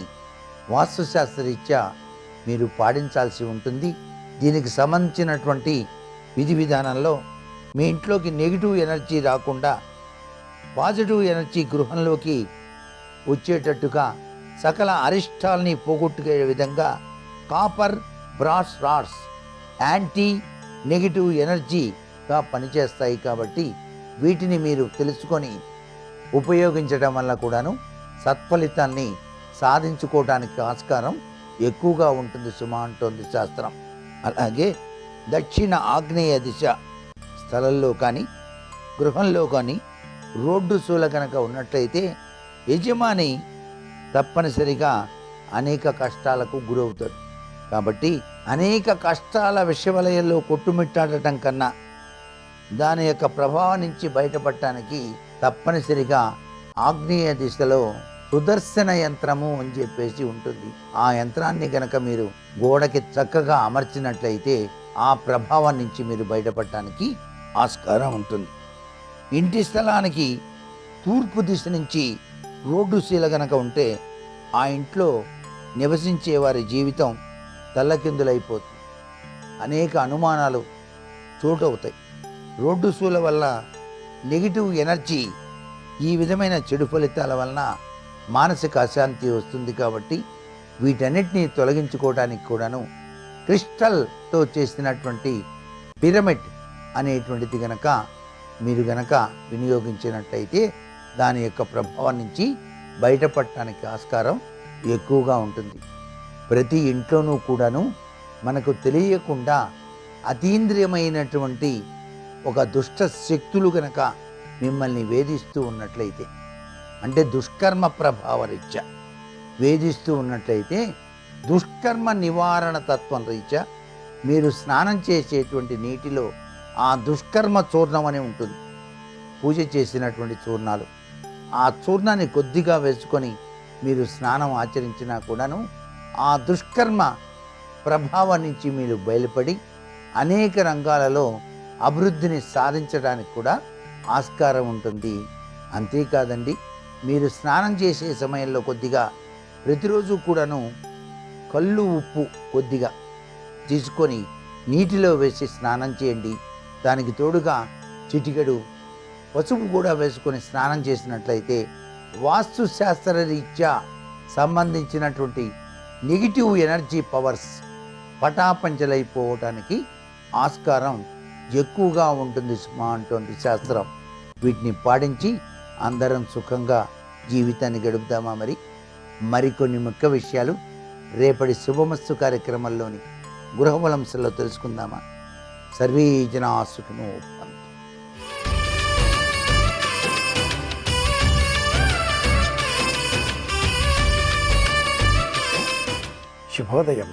వాస్తుశాస్త్రరీత్యా మీరు పాటించాల్సి ఉంటుంది. దీనికి సంబంధించినటువంటి విధి విధానంలో మీ ఇంట్లోకి నెగిటివ్ ఎనర్జీ రాకుండా పాజిటివ్ ఎనర్జీ గృహంలోకి వచ్చేటట్టుగా సకల అరిష్టాల్ని పోగొట్టుకునే విధంగా copper brass rods anti negative ఎనర్జీగా పనిచేస్తాయి. కాబట్టి వీటిని మీరు తెలుసుకొని ఉపయోగించడం వల్ల కూడాను సత్ఫలితాన్ని సాధించుకోవడానికి ఆస్కారం ఎక్కువగా ఉంటుంది సుమా అంటోంది శాస్త్రం. అలాగే దక్షిణ ఆగ్నేయ దిశ స్థలంలో కానీ గృహంలో కానీ రోడ్డు సూల కనుక ఉన్నట్లయితే యజమాని తప్పనిసరిగా అనేక కష్టాలకు గురవుతాడు. కాబట్టి అనేక కష్టాల విషవలయంలో కొట్టుమిట్టాడటం కన్నా దాని యొక్క ప్రభావం నుంచి బయటపడటానికి తప్పనిసరిగా ఆగ్నేయ దిశలో సుదర్శన యంత్రము అని చెప్పేసి ఉంటుంది. ఆ యంత్రాన్ని కనుక మీరు గోడకి చక్కగా అమర్చినట్లయితే ఆ ప్రభావం నుంచి మీరు బయటపడటానికి ఆస్కారం ఉంటుంది. ఇంటి స్థలానికి తూర్పు దిశ నుంచి రోడ్డు శీల గనక ఉంటే ఆ ఇంట్లో నివసించే వారి జీవితం తల్లకిందులైపోతుంది. అనేక అనుమానాలు చోటవుతాయి. రోడ్డు శూల వల్ల నెగిటివ్ ఎనర్జీ, ఈ విధమైన చెడు ఫలితాల వలన మానసిక అశాంతి వస్తుంది. కాబట్టి వీటన్నిటినీ తొలగించుకోవడానికి కూడాను క్రిస్టల్తో చేసినటువంటి పిరమిడ్ అనేటువంటిది గనక మీరు గనక వినియోగించినట్లయితే దాని యొక్క ప్రభావం నుంచి బయటపడటానికి ఆస్కారం ఎక్కువగా ఉంటుంది. ప్రతి ఇంట్లోనూ కూడాను మనకు తెలియకుండా అతీంద్రియమైనటువంటి ఒక దుష్ట శక్తులు గనక మిమ్మల్ని వేధిస్తూ ఉన్నట్లయితే, అంటే దుష్కర్మ ప్రభావ రీత్యా వేధిస్తూ ఉన్నట్లయితే, దుష్కర్మ నివారణ తత్వం రీత్యా మీరు స్నానం చేసేటువంటి నీటిలో ఆ దుష్కర్మ చూర్ణం అని ఉంటుంది. పూజ చేసినటువంటి చూర్ణాలు, ఆ చూర్ణాన్ని కొద్దిగా వేసుకొని మీరు స్నానం ఆచరించినా కూడాను ఆ దుష్కర్మ ప్రభావం నుంచి మీరు బయలుపడి అనేక రంగాలలో అభివృద్ధిని సాధించడానికి కూడా ఆస్కారం ఉంటుంది. అంతేకాదండి, మీరు స్నానం చేసే సమయంలో కొద్దిగా ప్రతిరోజు కూడాను కళ్ళు ఉప్పు కొద్దిగా తీసుకొని నీటిలో వేసి స్నానం చేయండి. దానికి తోడుగా చిటికెడు పసుపు కూడా వేసుకొని స్నానం చేసినట్లయితే వాస్తు శాస్త్ర రీత్యా సంబంధించినటువంటి నెగిటివ్ ఎనర్జీ పవర్స్ పటాపంచలైపోవటానికి ఆస్కారం ఎక్కువగా ఉంటుంది సుమా అంటోంది శాస్త్రం. వీటిని పాటించి అందరం సుఖంగా జీవితాన్ని గడుపుదామా? మరికొన్ని ముఖ్య విషయాలు రేపటి శుభమస్తు కార్యక్రమంలోని గృహవలంశంలో తెలుసుకుందామా? సర్వే జనా సుఖినో భవంతు. శుభోదయం.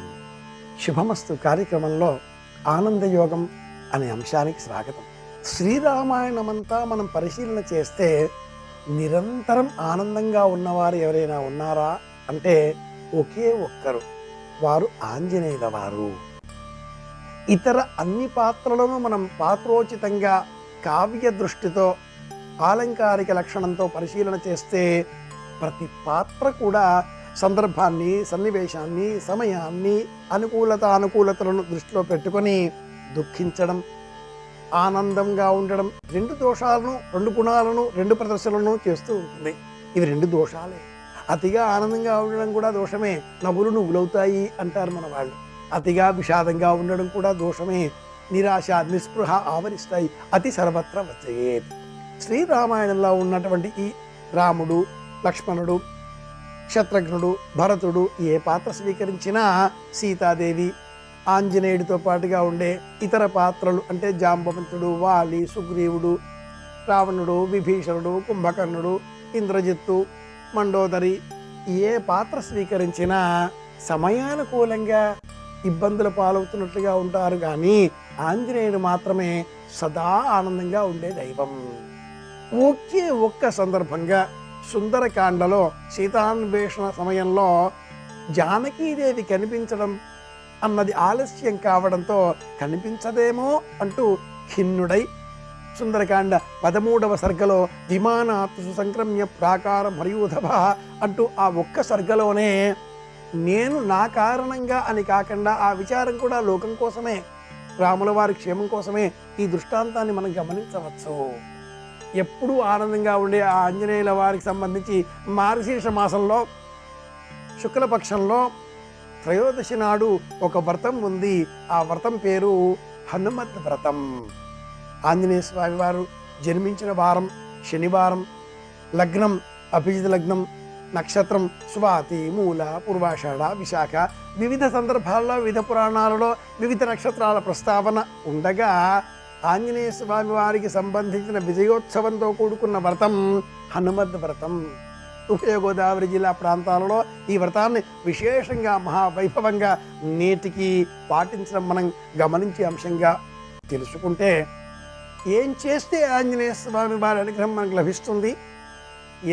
శుభమస్తు కార్యక్రమంలో ఆనందయోగం అనే అంశానికి స్వాగతం. శ్రీరామాయణమంతా మనం పరిశీలన చేస్తే నిరంతరం ఆనందంగా ఉన్నవారు ఎవరైనా ఉన్నారా అంటే ఒకే ఒక్కరు, వారు ఆంజనేయుల వారు. ఇతర అన్ని పాత్రలను మనం పాత్రోచితంగా కావ్య దృష్టితో ఆలంకారిక లక్షణంతో పరిశీలన చేస్తే ప్రతి పాత్ర కూడా సందర్భాన్ని, సన్నివేశాన్ని, సమయాన్ని, అనుకూలతలను దృష్టిలో పెట్టుకొని దుఃఖించడం, ఆనందంగా ఉండడం, రెండు దోషాలను, రెండు గుణాలను, రెండు ప్రదర్శనలను చేస్తూ ఉంటుంది. ఇవి రెండు దోషాలే. అతిగా ఆనందంగా ఉండడం కూడా దోషమే. నవ్వులు నువ్వులవుతాయి అంటారు మన వాళ్ళు. అతిగా విషాదంగా ఉండడం కూడా దోషమే. నిరాశ, నిస్పృహ ఆవరిస్తాయి. అతి సర్వత్ర వచ్చేది. శ్రీరామాయణంలో ఉన్నటువంటి ఈ రాముడు, లక్ష్మణుడు, శత్రుఘ్నుడు, భరతుడు ఏ పాత్ర స్వీకరించినా సీతాదేవి, ఆంజనేయుడితో పాటుగా ఉండే ఇతర పాత్రలు అంటే జాంబవంతుడు, వాలి, సుగ్రీవుడు, రావణుడు, విభీషణుడు, కుంభకర్ణుడు, ఇంద్రజిత్తు, మండోదరి ఏ పాత్ర స్వీకరించినా సమయానుకూలంగా ఇబ్బందుల పాలవుతున్నట్లుగా ఉంటారు. కానీ ఆంజనేయుడు మాత్రమే సదా ఆనందంగా ఉండే దైవం. ఒక్క సందర్భంగా సుందరకాండలో సీతాన్వేషణ సమయంలో జానకీదేవి కనిపించడం అన్నది ఆలస్యం కావడంతో కనిపించదేమో అంటూ ఖిన్నుడై సుందరకాండ 13వ సర్గలో విమానాత్ సుసంక్రమ్య ప్రాకార మయూధభ అంటూ ఆ ఒక్క సర్గలోనే నేను నా కారణంగా అని కాకుండా ఆ విచారం కూడా లోకం కోసమే, రాముల వారి క్షేమం కోసమే ఈ దృష్టాంతాన్ని మనం గమనించవచ్చు. ఎప్పుడూ ఆనందంగా ఉండే ఆ ఆంజనేయుల వారికి సంబంధించి మార్గశీర్ష మాసంలో శుక్లపక్షంలో త్రయోదశి నాడు ఒక వ్రతం ఉంది. ఆ వ్రతం పేరు హనుమద్ వ్రతం. ఆంజనేయ స్వామి వారు జన్మించిన వారం శనివారం, లగ్నం అభిజిత్ లగ్నం, నక్షత్రం స్వాతి, మూల, పూర్వాషాఢ, విశాఖ. వివిధ సందర్భాల్లో వివిధ పురాణాలలో వివిధ నక్షత్రాల ప్రస్తావన ఉండగా ఆంజనేయ స్వామి వారికి సంబంధించిన విజయోత్సవంతో కూడుకున్న వ్రతం హనుమద్ వ్రతం. ఉభయ గోదావరి జిల్లా ప్రాంతాలలో ఈ వ్రతాన్ని విశేషంగా మహావైభవంగా నేటికి పాటించడం మనం గమనించే అంశంగా తెలుసుకుంటే, ఏం చేస్తే ఆంజనేయ స్వామి వారి అనుగ్రహం మనకు లభిస్తుంది,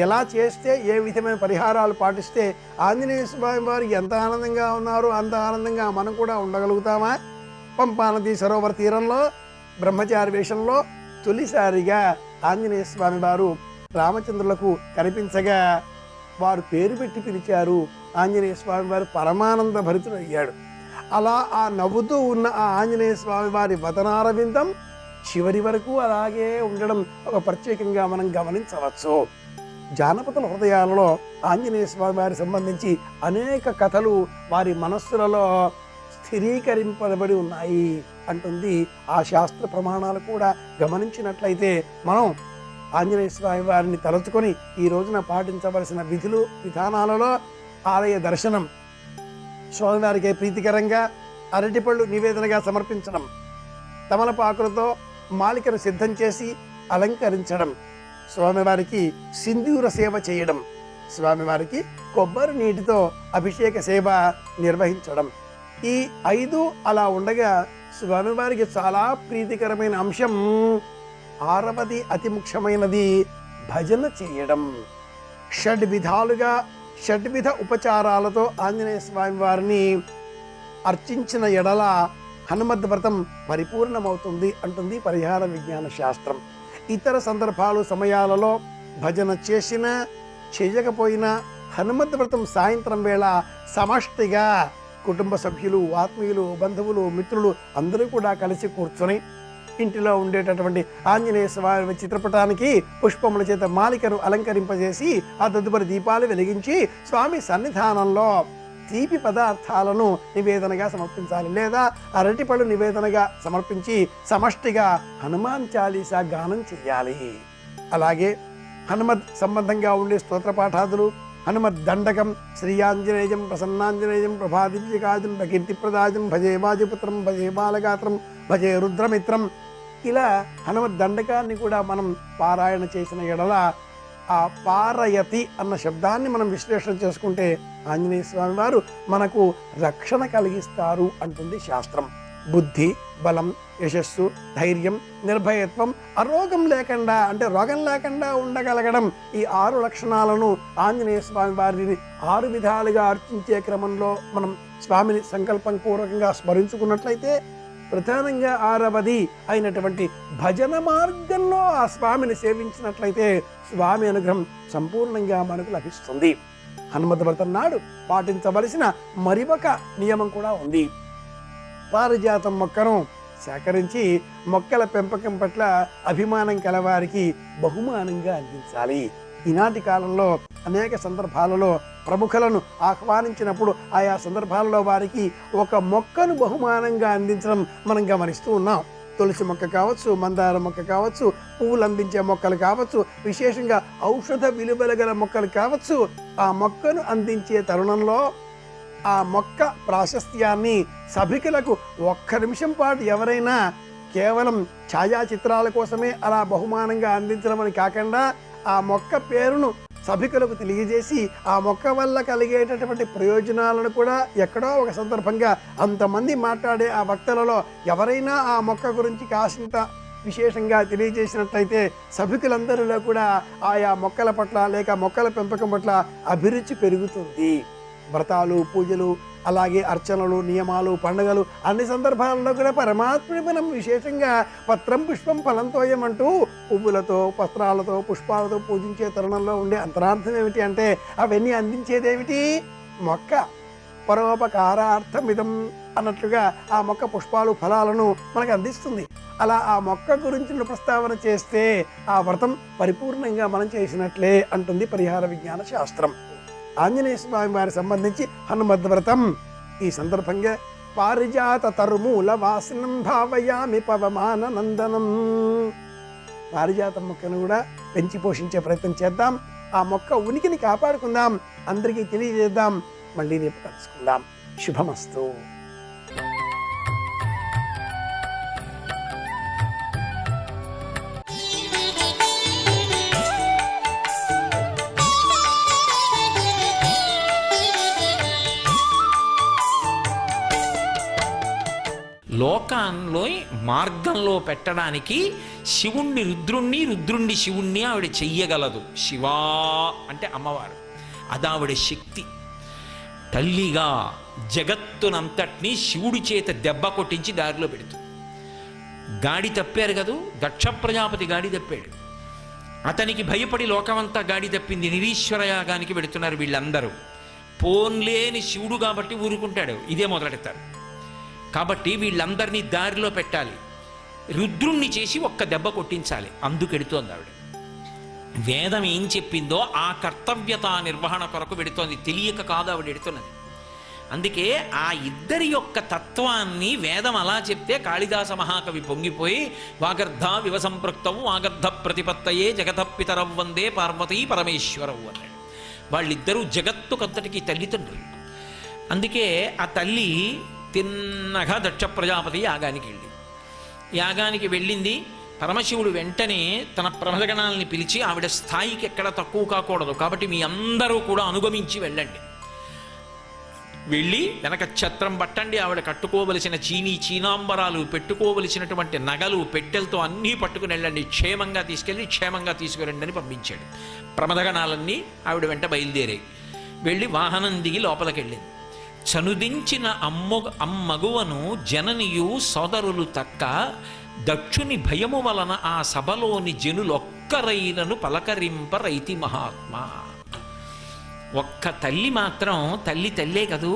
ఎలా చేస్తే ఏ విధమైన పరిహారాలు పాటిస్తే ఆంజనేయ స్వామి వారు ఎంత ఆనందంగా ఉన్నారో అంత ఆనందంగా మనం కూడా ఉండగలుగుతామా? పంపానది సరోవర తీరంలో బ్రహ్మచారి వేషంలో తొలిసారిగా ఆంజనేయ స్వామి వారు రామచంద్రులకు కనిపించగా వారు పేరు పెట్టి పిలిచారు. ఆంజనేయ స్వామి వారు పరమానంద భరితుడు అయ్యాడు. అలా ఆ నవ్వుతూ ఉన్న ఆ ఆంజనేయ స్వామి వారి వదనారవిందం చివరి వరకు అలాగే ఉండడం ఒక ప్రత్యేకంగా మనం గమనించవచ్చు. జానపదుల హృదయాలలో ఆంజనేయ స్వామి వారి సంబంధించి అనేక కథలు వారి మనస్సులలో స్థిరీకరింపబడి ఉన్నాయి అంటుంది ఆ శాస్త్ర ప్రమాణాలు కూడా గమనించినట్లయితే మనం ఆంజనేయ స్వామి వారిని తలుచుకొని ఈ రోజున పాటించవలసిన విధులు విధానాలలో ఆలయ దర్శనం, స్వామివారికి ప్రీతికరంగా అరటిపళ్ళు నివేదనగా సమర్పించడం, తమలపాకులతో మాలికను సిద్ధం చేసి అలంకరించడం, స్వామివారికి సింధూర సేవ చేయడం, స్వామివారికి కొబ్బరి నీటితో అభిషేక సేవ నిర్వహించడం. ఈ 5 అలా ఉండగా స్వామివారికి చాలా ప్రీతికరమైన అంశం 6వది అతి ముఖ్యమైనది భజన చేయడం. షడ్విధ ఉపచారాలతో ఆంజనేయ స్వామి వారిని అర్చించిన ఎడల హనుమద్ వ్రతం పరిపూర్ణమవుతుంది అంటుంది పరిహార విజ్ఞాన శాస్త్రం. ఇతర సందర్భాలు సమయాలలో భజన చేసినా చేయకపోయినా హనుమద్ వ్రతం సాయంత్రం వేళ సమష్టిగా కుటుంబ సభ్యులు, ఆత్మీయులు, బంధువులు, మిత్రులు అందరూ కూడా కలిసి కూర్చొని ఇంటిలో ఉండేటటువంటి ఆంజనేయ స్వామి చిత్రపటానికి పుష్పముల చేత మాలికను అలంకరింపజేసి ఆ తదుపరి దీపాలు వెలిగించి స్వామి సన్నిధానంలో తీపి పదార్థాలను నివేదనగా సమర్పించాలి, లేదా అరటిపళ్ళు నివేదనగా సమర్పించి సమష్టిగా హనుమాన్ చాలీసా గానం చెయ్యాలి. అలాగే హనుమద్ సంబంధంగా ఉండే స్తోత్రపాఠాదులు, హనుమద్ దండకం, శ్రీయాంజనేయం, ప్రసన్నాంజనేయం, ప్రభాదివ్యకాజం, ప్రకీర్తిప్రదాజం, భజే వాజపుత్రం, భజే బాలగాత్రం, భజే రుద్రమిత్రం, ఇలా హనుమద్ దండకాన్ని కూడా మనం పారాయణ చేసిన ఎడల ఆ పారయతి అన్న శబ్దాన్ని మనం విశ్లేషణ చేసుకుంటే ఆంజనేయ స్వామి వారు మనకు రక్షణ కలిగిస్తారు అంటుంది శాస్త్రం. బుద్ధి, బలం, యశస్సు, ధైర్యం, నిర్భయత్వం, అరోగం లేకుండా అంటే రోగం లేకుండా ఉండగలగడం, ఈ 6 లక్షణాలను ఆంజనేయ స్వామి వారిని 6 విధాలుగా అర్చించే క్రమంలో మనం స్వామిని సంకల్పం పూర్వకంగా స్మరించుకున్నట్లయితే ప్రధానంగా 6వది అయినటువంటి భజన మార్గంలో ఆ స్వామిని సేవించినట్లయితే స్వామి అనుగ్రహం సంపూర్ణంగా మనకు లభిస్తుంది. హనుమద్ వ్రతం నాడు పాటించవలసిన మరి ఒక నియమం కూడా ఉంది. పారిజాతం మొక్కను సేకరించి మొక్కల పెంపకం పట్ల అభిమానం కలవారికి బహుమానంగా అందించాలి. ఈనాటి కాలంలో అనేక సందర్భాలలో ప్రముఖులను ఆహ్వానించినప్పుడు ఆయా సందర్భాలలో వారికి ఒక మొక్కను బహుమానంగా అందించడం మనం గమనిస్తూ ఉన్నాం. తులసి మొక్క కావచ్చు, మందార మొక్క కావచ్చు, పువ్వులు అందించే మొక్కలు కావచ్చు, విశేషంగా ఔషధ విలువల గల మొక్కలు కావచ్చు, ఆ మొక్కను అందించే తరుణంలో ఆ మొక్క ప్రాశస్త్యాన్ని సభికులకు 1 నిమిషం పాటు ఎవరైనా కేవలం ఛాయాచిత్రాల కోసమే అలా బహుమానంగా అందించడం అని కాకుండా ఆ మొక్క పేరును సభికులకు తెలియజేసి ఆ మొక్క వల్ల కలిగేటటువంటి ప్రయోజనాలను కూడా ఎక్కడో ఒక సందర్భంగా అంతమంది మాట్లాడే ఆ వక్తలలో ఎవరైనా ఆ మొక్క గురించి కాసింత విశేషంగా తెలియజేసినట్లయితే సభికులందరిలో కూడా ఆయా మొక్కల పట్ల లేక మొక్కల పెంపకం పట్ల అభిరుచి పెరుగుతుంది. వ్రతాలు, పూజలు, అలాగే అర్చనలు, నియమాలు, పండుగలు అన్ని సందర్భాలలో కూడా పరమాత్ముని మనం విశేషంగా పత్రం పుష్పం ఫలంతోయం అంటూ పువ్వులతో, పత్రాలతో, పుష్పాలతో పూజించే తరుణంలో ఉండే అంతరార్థం ఏమిటి అంటే అవన్నీ అందించేదేమిటి? మొక్క. పరోపకారార్థమిదం అన్నట్లుగా ఆ మొక్క పుష్పాలు, ఫలాలను మనకు అందిస్తుంది. అలా ఆ మొక్క గురించిన ప్రస్తావన చేస్తే ఆ వ్రతం పరిపూర్ణంగా మనం చేసినట్లే అంటుంది పరిహార విజ్ఞాన శాస్త్రం. ఆంజనేయ స్వామి వారికి సంబంధించి హనుమద్ వ్రతం. ఈ సందర్భంగా పారిజాత తరుమూల వాసనం భావయామి పవమాన నందనం. పారిజాత మొక్కను కూడా పెంచి పోషించే ప్రయత్నం చేద్దాం. ఆ మొక్క ఉనికిని కాపాడుకుందాం, అందరికీ తెలియజేద్దాం. మళ్ళీ రేపు కలుసుకుందాం. శుభమస్తు. లోకంలో మార్గంలో పెట్టడానికి శివుణ్ణి రుద్రుణ్ణి, రుద్రుణ్ణి శివుణ్ణి ఆవిడ చెయ్యగలదు. శివా అంటే అమ్మవారు, అది ఆవిడ శక్తి. తల్లిగా జగత్తునంతటినీ శివుడి చేత దెబ్బ కొట్టించి దారిలో పెడుతుంది. గాడి తప్పారు కదూ, దక్ష ప్రజాపతి గాడి తప్పాడు. అతనికి భయపడి లోకమంతా గాడి తప్పింది. నిరీశ్వర యాగానికి పెడుతున్నారు వీళ్ళందరూ. పోన్లేని శివుడు కాబట్టి ఊరుకుంటాడు, ఇదే మొదలెడతారు. కాబట్టి వీళ్ళందరినీ దారిలో పెట్టాలి, రుద్రుణ్ణి చేసి ఒక్క దెబ్బ కొట్టించాలి. అందుకెడుతోంది ఆవిడ. వేదం ఏం చెప్పిందో ఆ కర్తవ్యత నిర్వహణ కొరకు పెడుతోంది, తెలియక కాదు ఆవిడ ఎడుతున్నది. అందుకే ఆ ఇద్దరి యొక్క తత్వాన్ని వేదం అలా చెప్తే కాళిదాస మహాకవి పొంగిపోయి వాగర్ధ వివసంపృక్తవు వాగర్ధ ప్రతిపత్తయే జగతపితరవ్ వందే పార్వతీ పరమేశ్వరవు అన్నాడు. వాళ్ళిద్దరూ జగత్తుకంతటికి తల్లిదండ్రులు. అందుకే ఆ తల్లి తిన్నగా దక్ష ప్రజాపతి యాగానికి వెళ్ళింది. పరమశివుడు వెంటనే తన ప్రమదగణాలని పిలిచి ఆవిడ స్థాయికి ఎక్కడ తక్కువ కాకూడదు, కాబట్టి మీ అందరూ కూడా అనుగమించి వెళ్ళండి. వెళ్ళి వెనక ఛత్రం పట్టండి, ఆవిడ కట్టుకోవలసిన చీనాంబరాలు, పెట్టుకోవలసినటువంటి నగలు, పెట్టెలతో అన్నీ పట్టుకుని వెళ్ళండి, క్షేమంగా తీసుకెళ్ళి క్షేమంగా తీసుకురండి అని పంపించాడు. ప్రమదగణాలన్నీ ఆవిడ వెంట బయలుదేరాయి. వెళ్ళి వాహనం దిగి లోపలికెళ్ళింది. చనుదించిన అమ్మగువను జననియు సోదరులు తక్క దక్షుని భయము వలన ఆ సభలోని జనులొక్కరైనను పలకరింప రైతి మహాత్మా. ఒక్క తల్లి మాత్రం, తల్లే కదూ,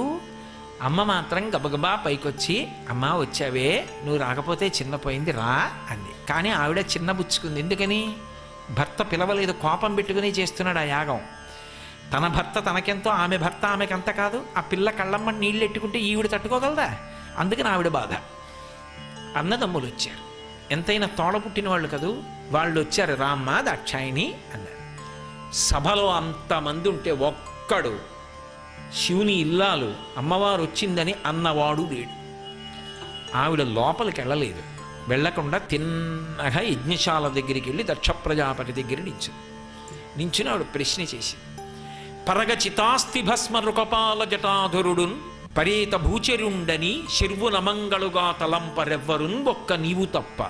అమ్మ మాత్రం గబగబా పైకొచ్చి అమ్మా వచ్చావే, నువ్వు రాకపోతే చిన్నపోయింది రా అంది. కానీ ఆవిడ చిన్నబుచ్చుకుంది. ఎందుకని? భర్త పిలవలేదు, కోపం పెట్టుకుని చేస్తున్నాడు ఆ యాగం. తన భర్త తనకెంతో, ఆమె భర్త ఆమెకంత కాదు. ఆ పిల్ల కళ్ళమ్మని నీళ్ళు ఎట్టుకుంటే ఈవిడ తట్టుకోగలదా? అందుకని ఆవిడ బాధ. అన్నదమ్ములు వచ్చారు, ఎంతైనా తోడ పుట్టిన వాళ్ళు కదూ, వాళ్ళు వచ్చారు. రామ్మ దాక్షాయిని అన్నారు. సభలో అంతమంది ఉంటే ఒక్కడు శివుని ఇల్లాలు అమ్మవారు వచ్చిందని అన్నవాడు లేడు. ఆవిడ లోపలికి వెళ్ళలేదు. వెళ్లకుండా తిన్నగా యజ్ఞశాల దగ్గరికి వెళ్ళి దక్ష ప్రజాపతి దగ్గర నించుని ఆవిడ ప్రశ్న చేసింది. పరగ చితాస్తి భస్మ రుకపాల జటాధురుడున్ పరేత భూచరుండని శర్వునమంగళుగా తలంపరెవ్వరున్ ఒక్క నీవు తప్ప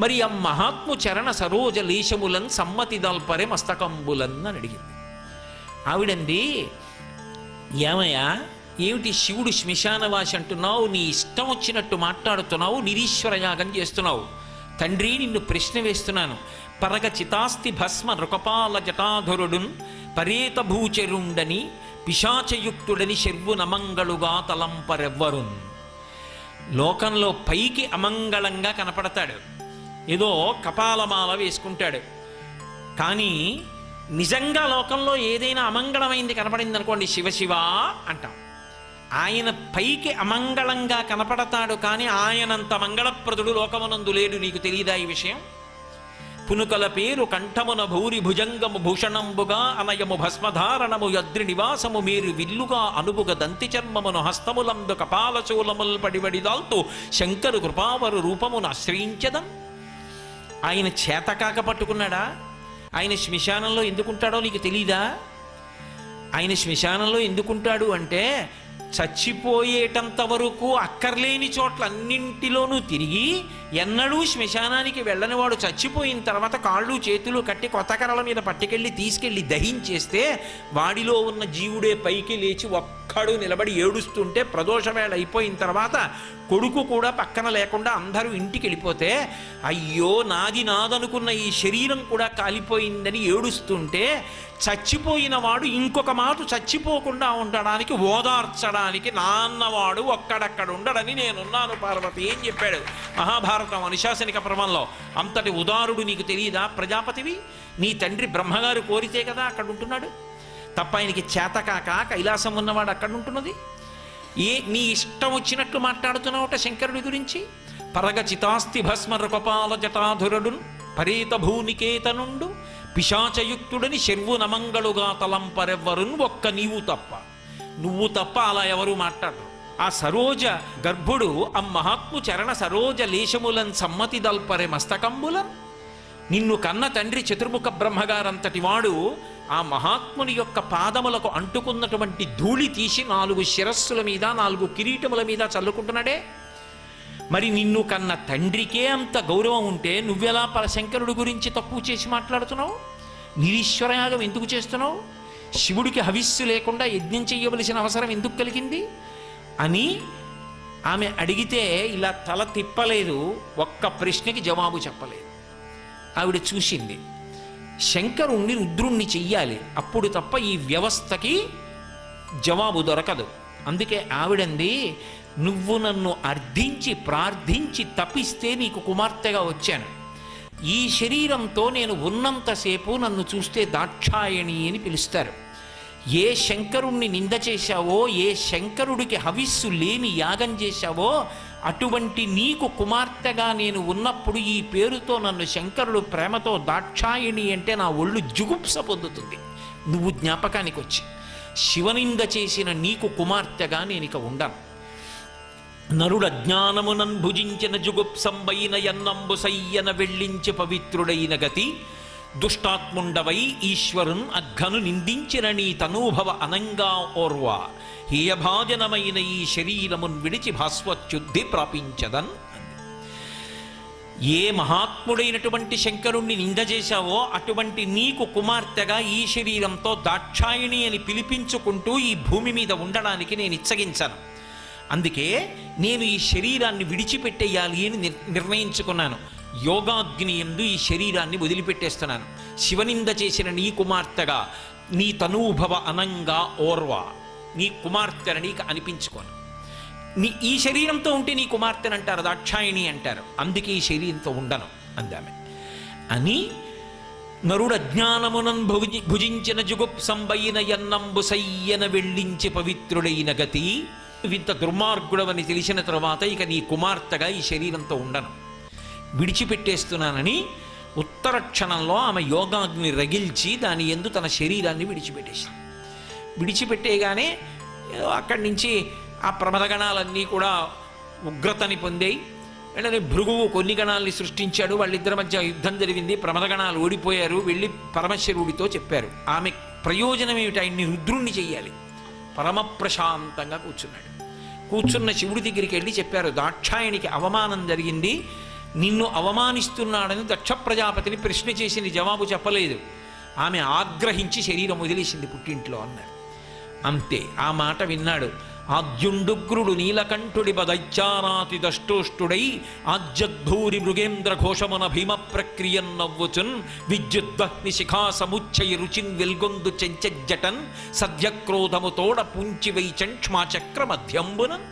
మరి ఆ మహాత్ము చరణ సరోజ లేశములన్ సమ్మతి దల్పరే మస్తకంబులన్ అని అడిగింది. ఆవిడంది, ఏమయ్యా, ఏమిటి శివుడు శ్మశానవాసి అంటున్నావు, నీ ఇష్టం వచ్చినట్టు మాట్లాడుతున్నావు, నిరీశ్వర యాగం చేస్తున్నావు. తండ్రి, నిన్ను ప్రశ్న వేస్తున్నాను. పరగ చితాస్తి భస్మ నృకపాల జటాధురుడున్ పరేత భూచరుండని పిశాచయుక్తుడని శర్వునమంగళుగా తలంపరెవ్వరున్. లోకంలో పైకి అమంగళంగా కనపడతాడు, ఏదో కపాలమాల వేసుకుంటాడు. కానీ నిజంగా లోకంలో ఏదైనా అమంగళమైంది కనపడింది అనుకోండి, శివశివ అంటాం. ఆయన పైకి అమంగళంగా కనపడతాడు, కానీ ఆయనంత మంగళప్రదుడు లోకమునందు లేడు. నీకు తెలియదా ఈ విషయం? పునుకల పేరు కంఠమున భూరి భుజంగము భూషణంబుగా అనయము భస్మధారణము యద్రి నివాసము మీరు విల్లుగా అనుబుగ దంతి చర్మమును హస్తములందు కపాలచూలముల్ పడివడిదాల్తూ శంకరు కృపావరు రూపమును ఆశ్రయించదం. ఆయన చేతకాక పట్టుకున్నాడా? ఆయన శ్మశానంలో ఎందుకుంటాడో నీకు తెలీదా? ఆయన శ్మశానంలో ఎందుకుంటాడు అంటే చచ్చిపోయేటంత వరకు అక్కర్లేని చోట్ల అన్నింటిలోనూ తిరిగి ఎన్నడూ శ్మశానానికి వెళ్ళని వాడు చచ్చిపోయిన తర్వాత కాళ్ళు చేతులు కట్టి కొత్త కర్రల మీద పట్టుకెళ్ళి తీసుకెళ్ళి దహించేస్తే వాడిలో ఉన్న జీవుడే పైకి లేచి ఒక్కడు నిలబడి ఏడుస్తుంటే ప్రదోషవేళ అయిపోయిన తర్వాత కొడుకు కూడా పక్కన లేకుండా అందరూ ఇంటికి వెళ్ళిపోతే అయ్యో నాది నాదనుకున్న ఈ శరీరం కూడా కాలిపోయిందని ఏడుస్తుంటే చచ్చిపోయిన వాడు ఇంకొక మాట చచ్చిపోకుండా ఉండడానికి ఓదార్చడానికి నాన్నవాడు ఒక్కడక్కడ ఉండడని నేనున్నాను పార్వతి ఏం చెప్పాడు మహాభారతం అనుశాసనిక పర్వంలో. అంతటి ఉదారుడు నీకు తెలియదా? ప్రజాపతివి, నీ తండ్రి బ్రహ్మగారు కోరితే కదా అక్కడ ఉంటున్నాడు, తప్ప ఆయనకి చేతకాక కైలాసం ఉన్నవాడు అక్కడ ఉంటున్నది. నీ ఇష్టం వచ్చినట్లు మాట్లాడుతున్నావుట శంకరుడి గురించి. పరగచితాస్తి భస్మర కపాల జటాధురడున్ పరేత భూనికేతనుండు పిశాచయుక్తుడని శర్వు నమంగళుగా తలంపరెవ్వరున్ ఒక్క నువ్వు తప్ప అలా ఎవరు మాట్లాడరు. ఆ సరోజ గర్భుడు ఆ మహాత్ము చరణ సరోజ లేశములన్ సమ్మతి దల్పరే మస్తకంబులన్. నిన్ను కన్న తండ్రి చతుర్ముఖ బ్రహ్మగారంతటి వాడు ఆ మహాత్ముని యొక్క పాదములకు అంటుకున్నటువంటి ధూళి తీసి 4 శిరస్సుల మీద 4 కిరీటముల మీద చల్లుకుంటున్నాడే. మరి నిన్ను కన్న తండ్రికే అంత గౌరవం ఉంటే నువ్వెలా శంకరుడి గురించి తక్కువ చేసి మాట్లాడుతున్నావు? నిరీశ్వరయాగం ఎందుకు చేస్తున్నావు? శివుడికి హవిస్సు లేకుండా యజ్ఞం చెయ్యవలసిన అవసరం ఎందుకు కలిగింది అని ఆమె అడిగితే ఇలా తల తిప్పలేదు, ఒక్క ప్రశ్నకి జవాబు చెప్పలేదు. ఆవిడ చూసింది, శంకరుణ్ణి రుద్రుణ్ణి చెయ్యాలి, అప్పుడు తప్ప ఈ వ్యవస్థకి జవాబు దొరకదు. అందుకే ఆవిడంది, నువ్వు నన్ను అర్థించి ప్రార్థించి తపిస్తే నీకు కుమార్తెగా వచ్చాను. ఈ శరీరంతో నేను ఉన్నంతసేపు నన్ను చూస్తే దాక్షాయణి అని పిలుస్తారు. ఏ శంకరుణ్ణి నింద చేశావో, ఏ శంకరుడికి హవిస్సు లేని యాగం చేశావో, అటువంటి నీకు కుమార్తెగా నేను ఉన్నప్పుడు ఈ పేరుతో నన్ను శంకరుడు ప్రేమతో దాక్షాయణి అంటే నా ఒళ్ళు జుగుప్స పొందుతుంది. నువ్వు జ్ఞాపకానికి వచ్చి శివనింద చేసిన నీకు కుమార్తెగా నేను ఇక ఉండను. నరుడ జ్ఞానమునన్ భుజించిన జుగుప్సంబైన ఎన్నంబు సయ్యన వెళ్ళించి పవిత్రుడైన గతి దుష్టాత్ముండవై ఈశ్వరున్ అఘ్ఘను నిందించిన నీ తనూభవ అనంగా ఓర్వ హేయభాజనమైన ఈ శరీరమున్ విడిచి భాస్వచ్యుద్ధి ప్రాపించదన్. ఏ మహాత్ముడైనటువంటి శంకరుణ్ణి నింద చేశావో అటువంటి నీకు కుమార్తెగా ఈ శరీరంతో దాక్షాయిణి అని పిలిపించుకుంటూ ఈ భూమి మీద ఉండడానికి నేను ఇచ్చగించాను. అందుకే నేను ఈ శరీరాన్ని విడిచిపెట్టేయాలి అని నిర్ణయించుకున్నాను. యోగాగ్ని యందు ఈ శరీరాన్ని వదిలిపెట్టేస్తున్నాను. శివనింద చేసిన నీ కుమార్తెగా నీ తనూభవ అనంగా ఓర్వ, నీ కుమార్తెను నీకు అనిపించుకోను. ఈ శరీరంతో ఉంటే నీ కుమార్తెను అంటారు, దాక్షాయిణి అంటారు. అందుకే ఈ శరీరంతో ఉండను అందామె అని. నరుడ జ్ఞానమునన్ భుజించిన జుగుప్సంబైన ఎన్నంబు సయ్యన వెళ్ళించి పవిత్రుడైన గతి. ఇంత దుర్మార్గుడవని తెలిసిన తర్వాత ఇక నీ కుమార్తెగా ఈ శరీరంతో ఉండను, విడిచిపెట్టేస్తున్నానని ఉత్తర క్షణంలో ఆమె యోగాగ్ని రగిల్చి దాని యందు తన శరీరాన్ని విడిచిపెట్టేసింది. విడిచిపెట్టేగానే అక్కడి నుంచి ఆ ప్రమదగణాలన్నీ కూడా ఉగ్రతని పొందాయి. వెంటనే భృగువు కొన్ని గణాలని సృష్టించాడు. వాళ్ళిద్దరి మధ్య యుద్ధం జరిగింది. ప్రమదగణాలు ఓడిపోయారు. వెళ్ళి పరమశివుడితో చెప్పారు, ఆమె ప్రయోజనం ఏమిటి, ఆయన్ని రుద్రుణ్ణి చెయ్యాలి. పరమ ప్రశాంతంగా కూర్చున్నాడు. కూర్చున్న శివుడి దగ్గరికి వెళ్ళి చెప్పారు, దాక్షాయణికి అవమానం జరిగింది, నిన్ను అవమానిస్తున్నాడని దక్ష ప్రజాపతిని ప్రశ్న చేసింది, జవాబు చెప్పలేదు. ఆమె ఆగ్రహించి శరీరం వదిలేసింది పుట్టింట్లో అన్నారు. అంతే. ఆ మాట విన్నాడు. ఆద్యుండుగ్రుడు నీలకంఠుడి బదైత్యానాతి దష్టోష్టుడై ఆజ్యద్భూరి మృగేంద్ర ఘోషమున భీమ ప్రక్రియన్ నవ్వుచున్ విద్యుద్వహ్ని శిఖా సముచ్చయ రుచిన్ వెల్గొందు చెంచజ్జటన్ సద్యక్రోధముతోడ పూంచి వైచంక్ష్మాచక్ర మధ్యంబునన్.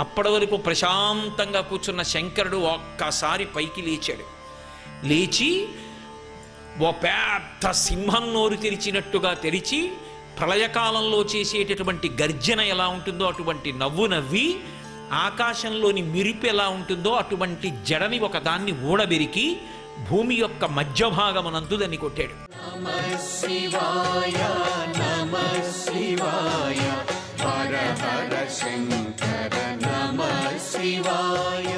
అప్పటి వరకు ప్రశాంతంగా కూర్చున్న శంకరుడు ఒక్కసారి పైకి లేచాడు. లేచి ఓ పెద్ద సింహం నోరు తెరిచినట్టుగా తెరిచి ప్రళయకాలంలో చేసేటటువంటి గర్జన ఎలా ఉంటుందో అటువంటి నవ్వు నవ్వి, ఆకాశంలోని మెరుపు ఎలా ఉంటుందో అటువంటి జడని ఒకదాన్ని ఊడబెరికి భూమి యొక్క మధ్య భాగమునందు దాన్ని కొట్టాడు. నమః శివాయ నమః శివాయ హర హర శంకర నమః శివాయ.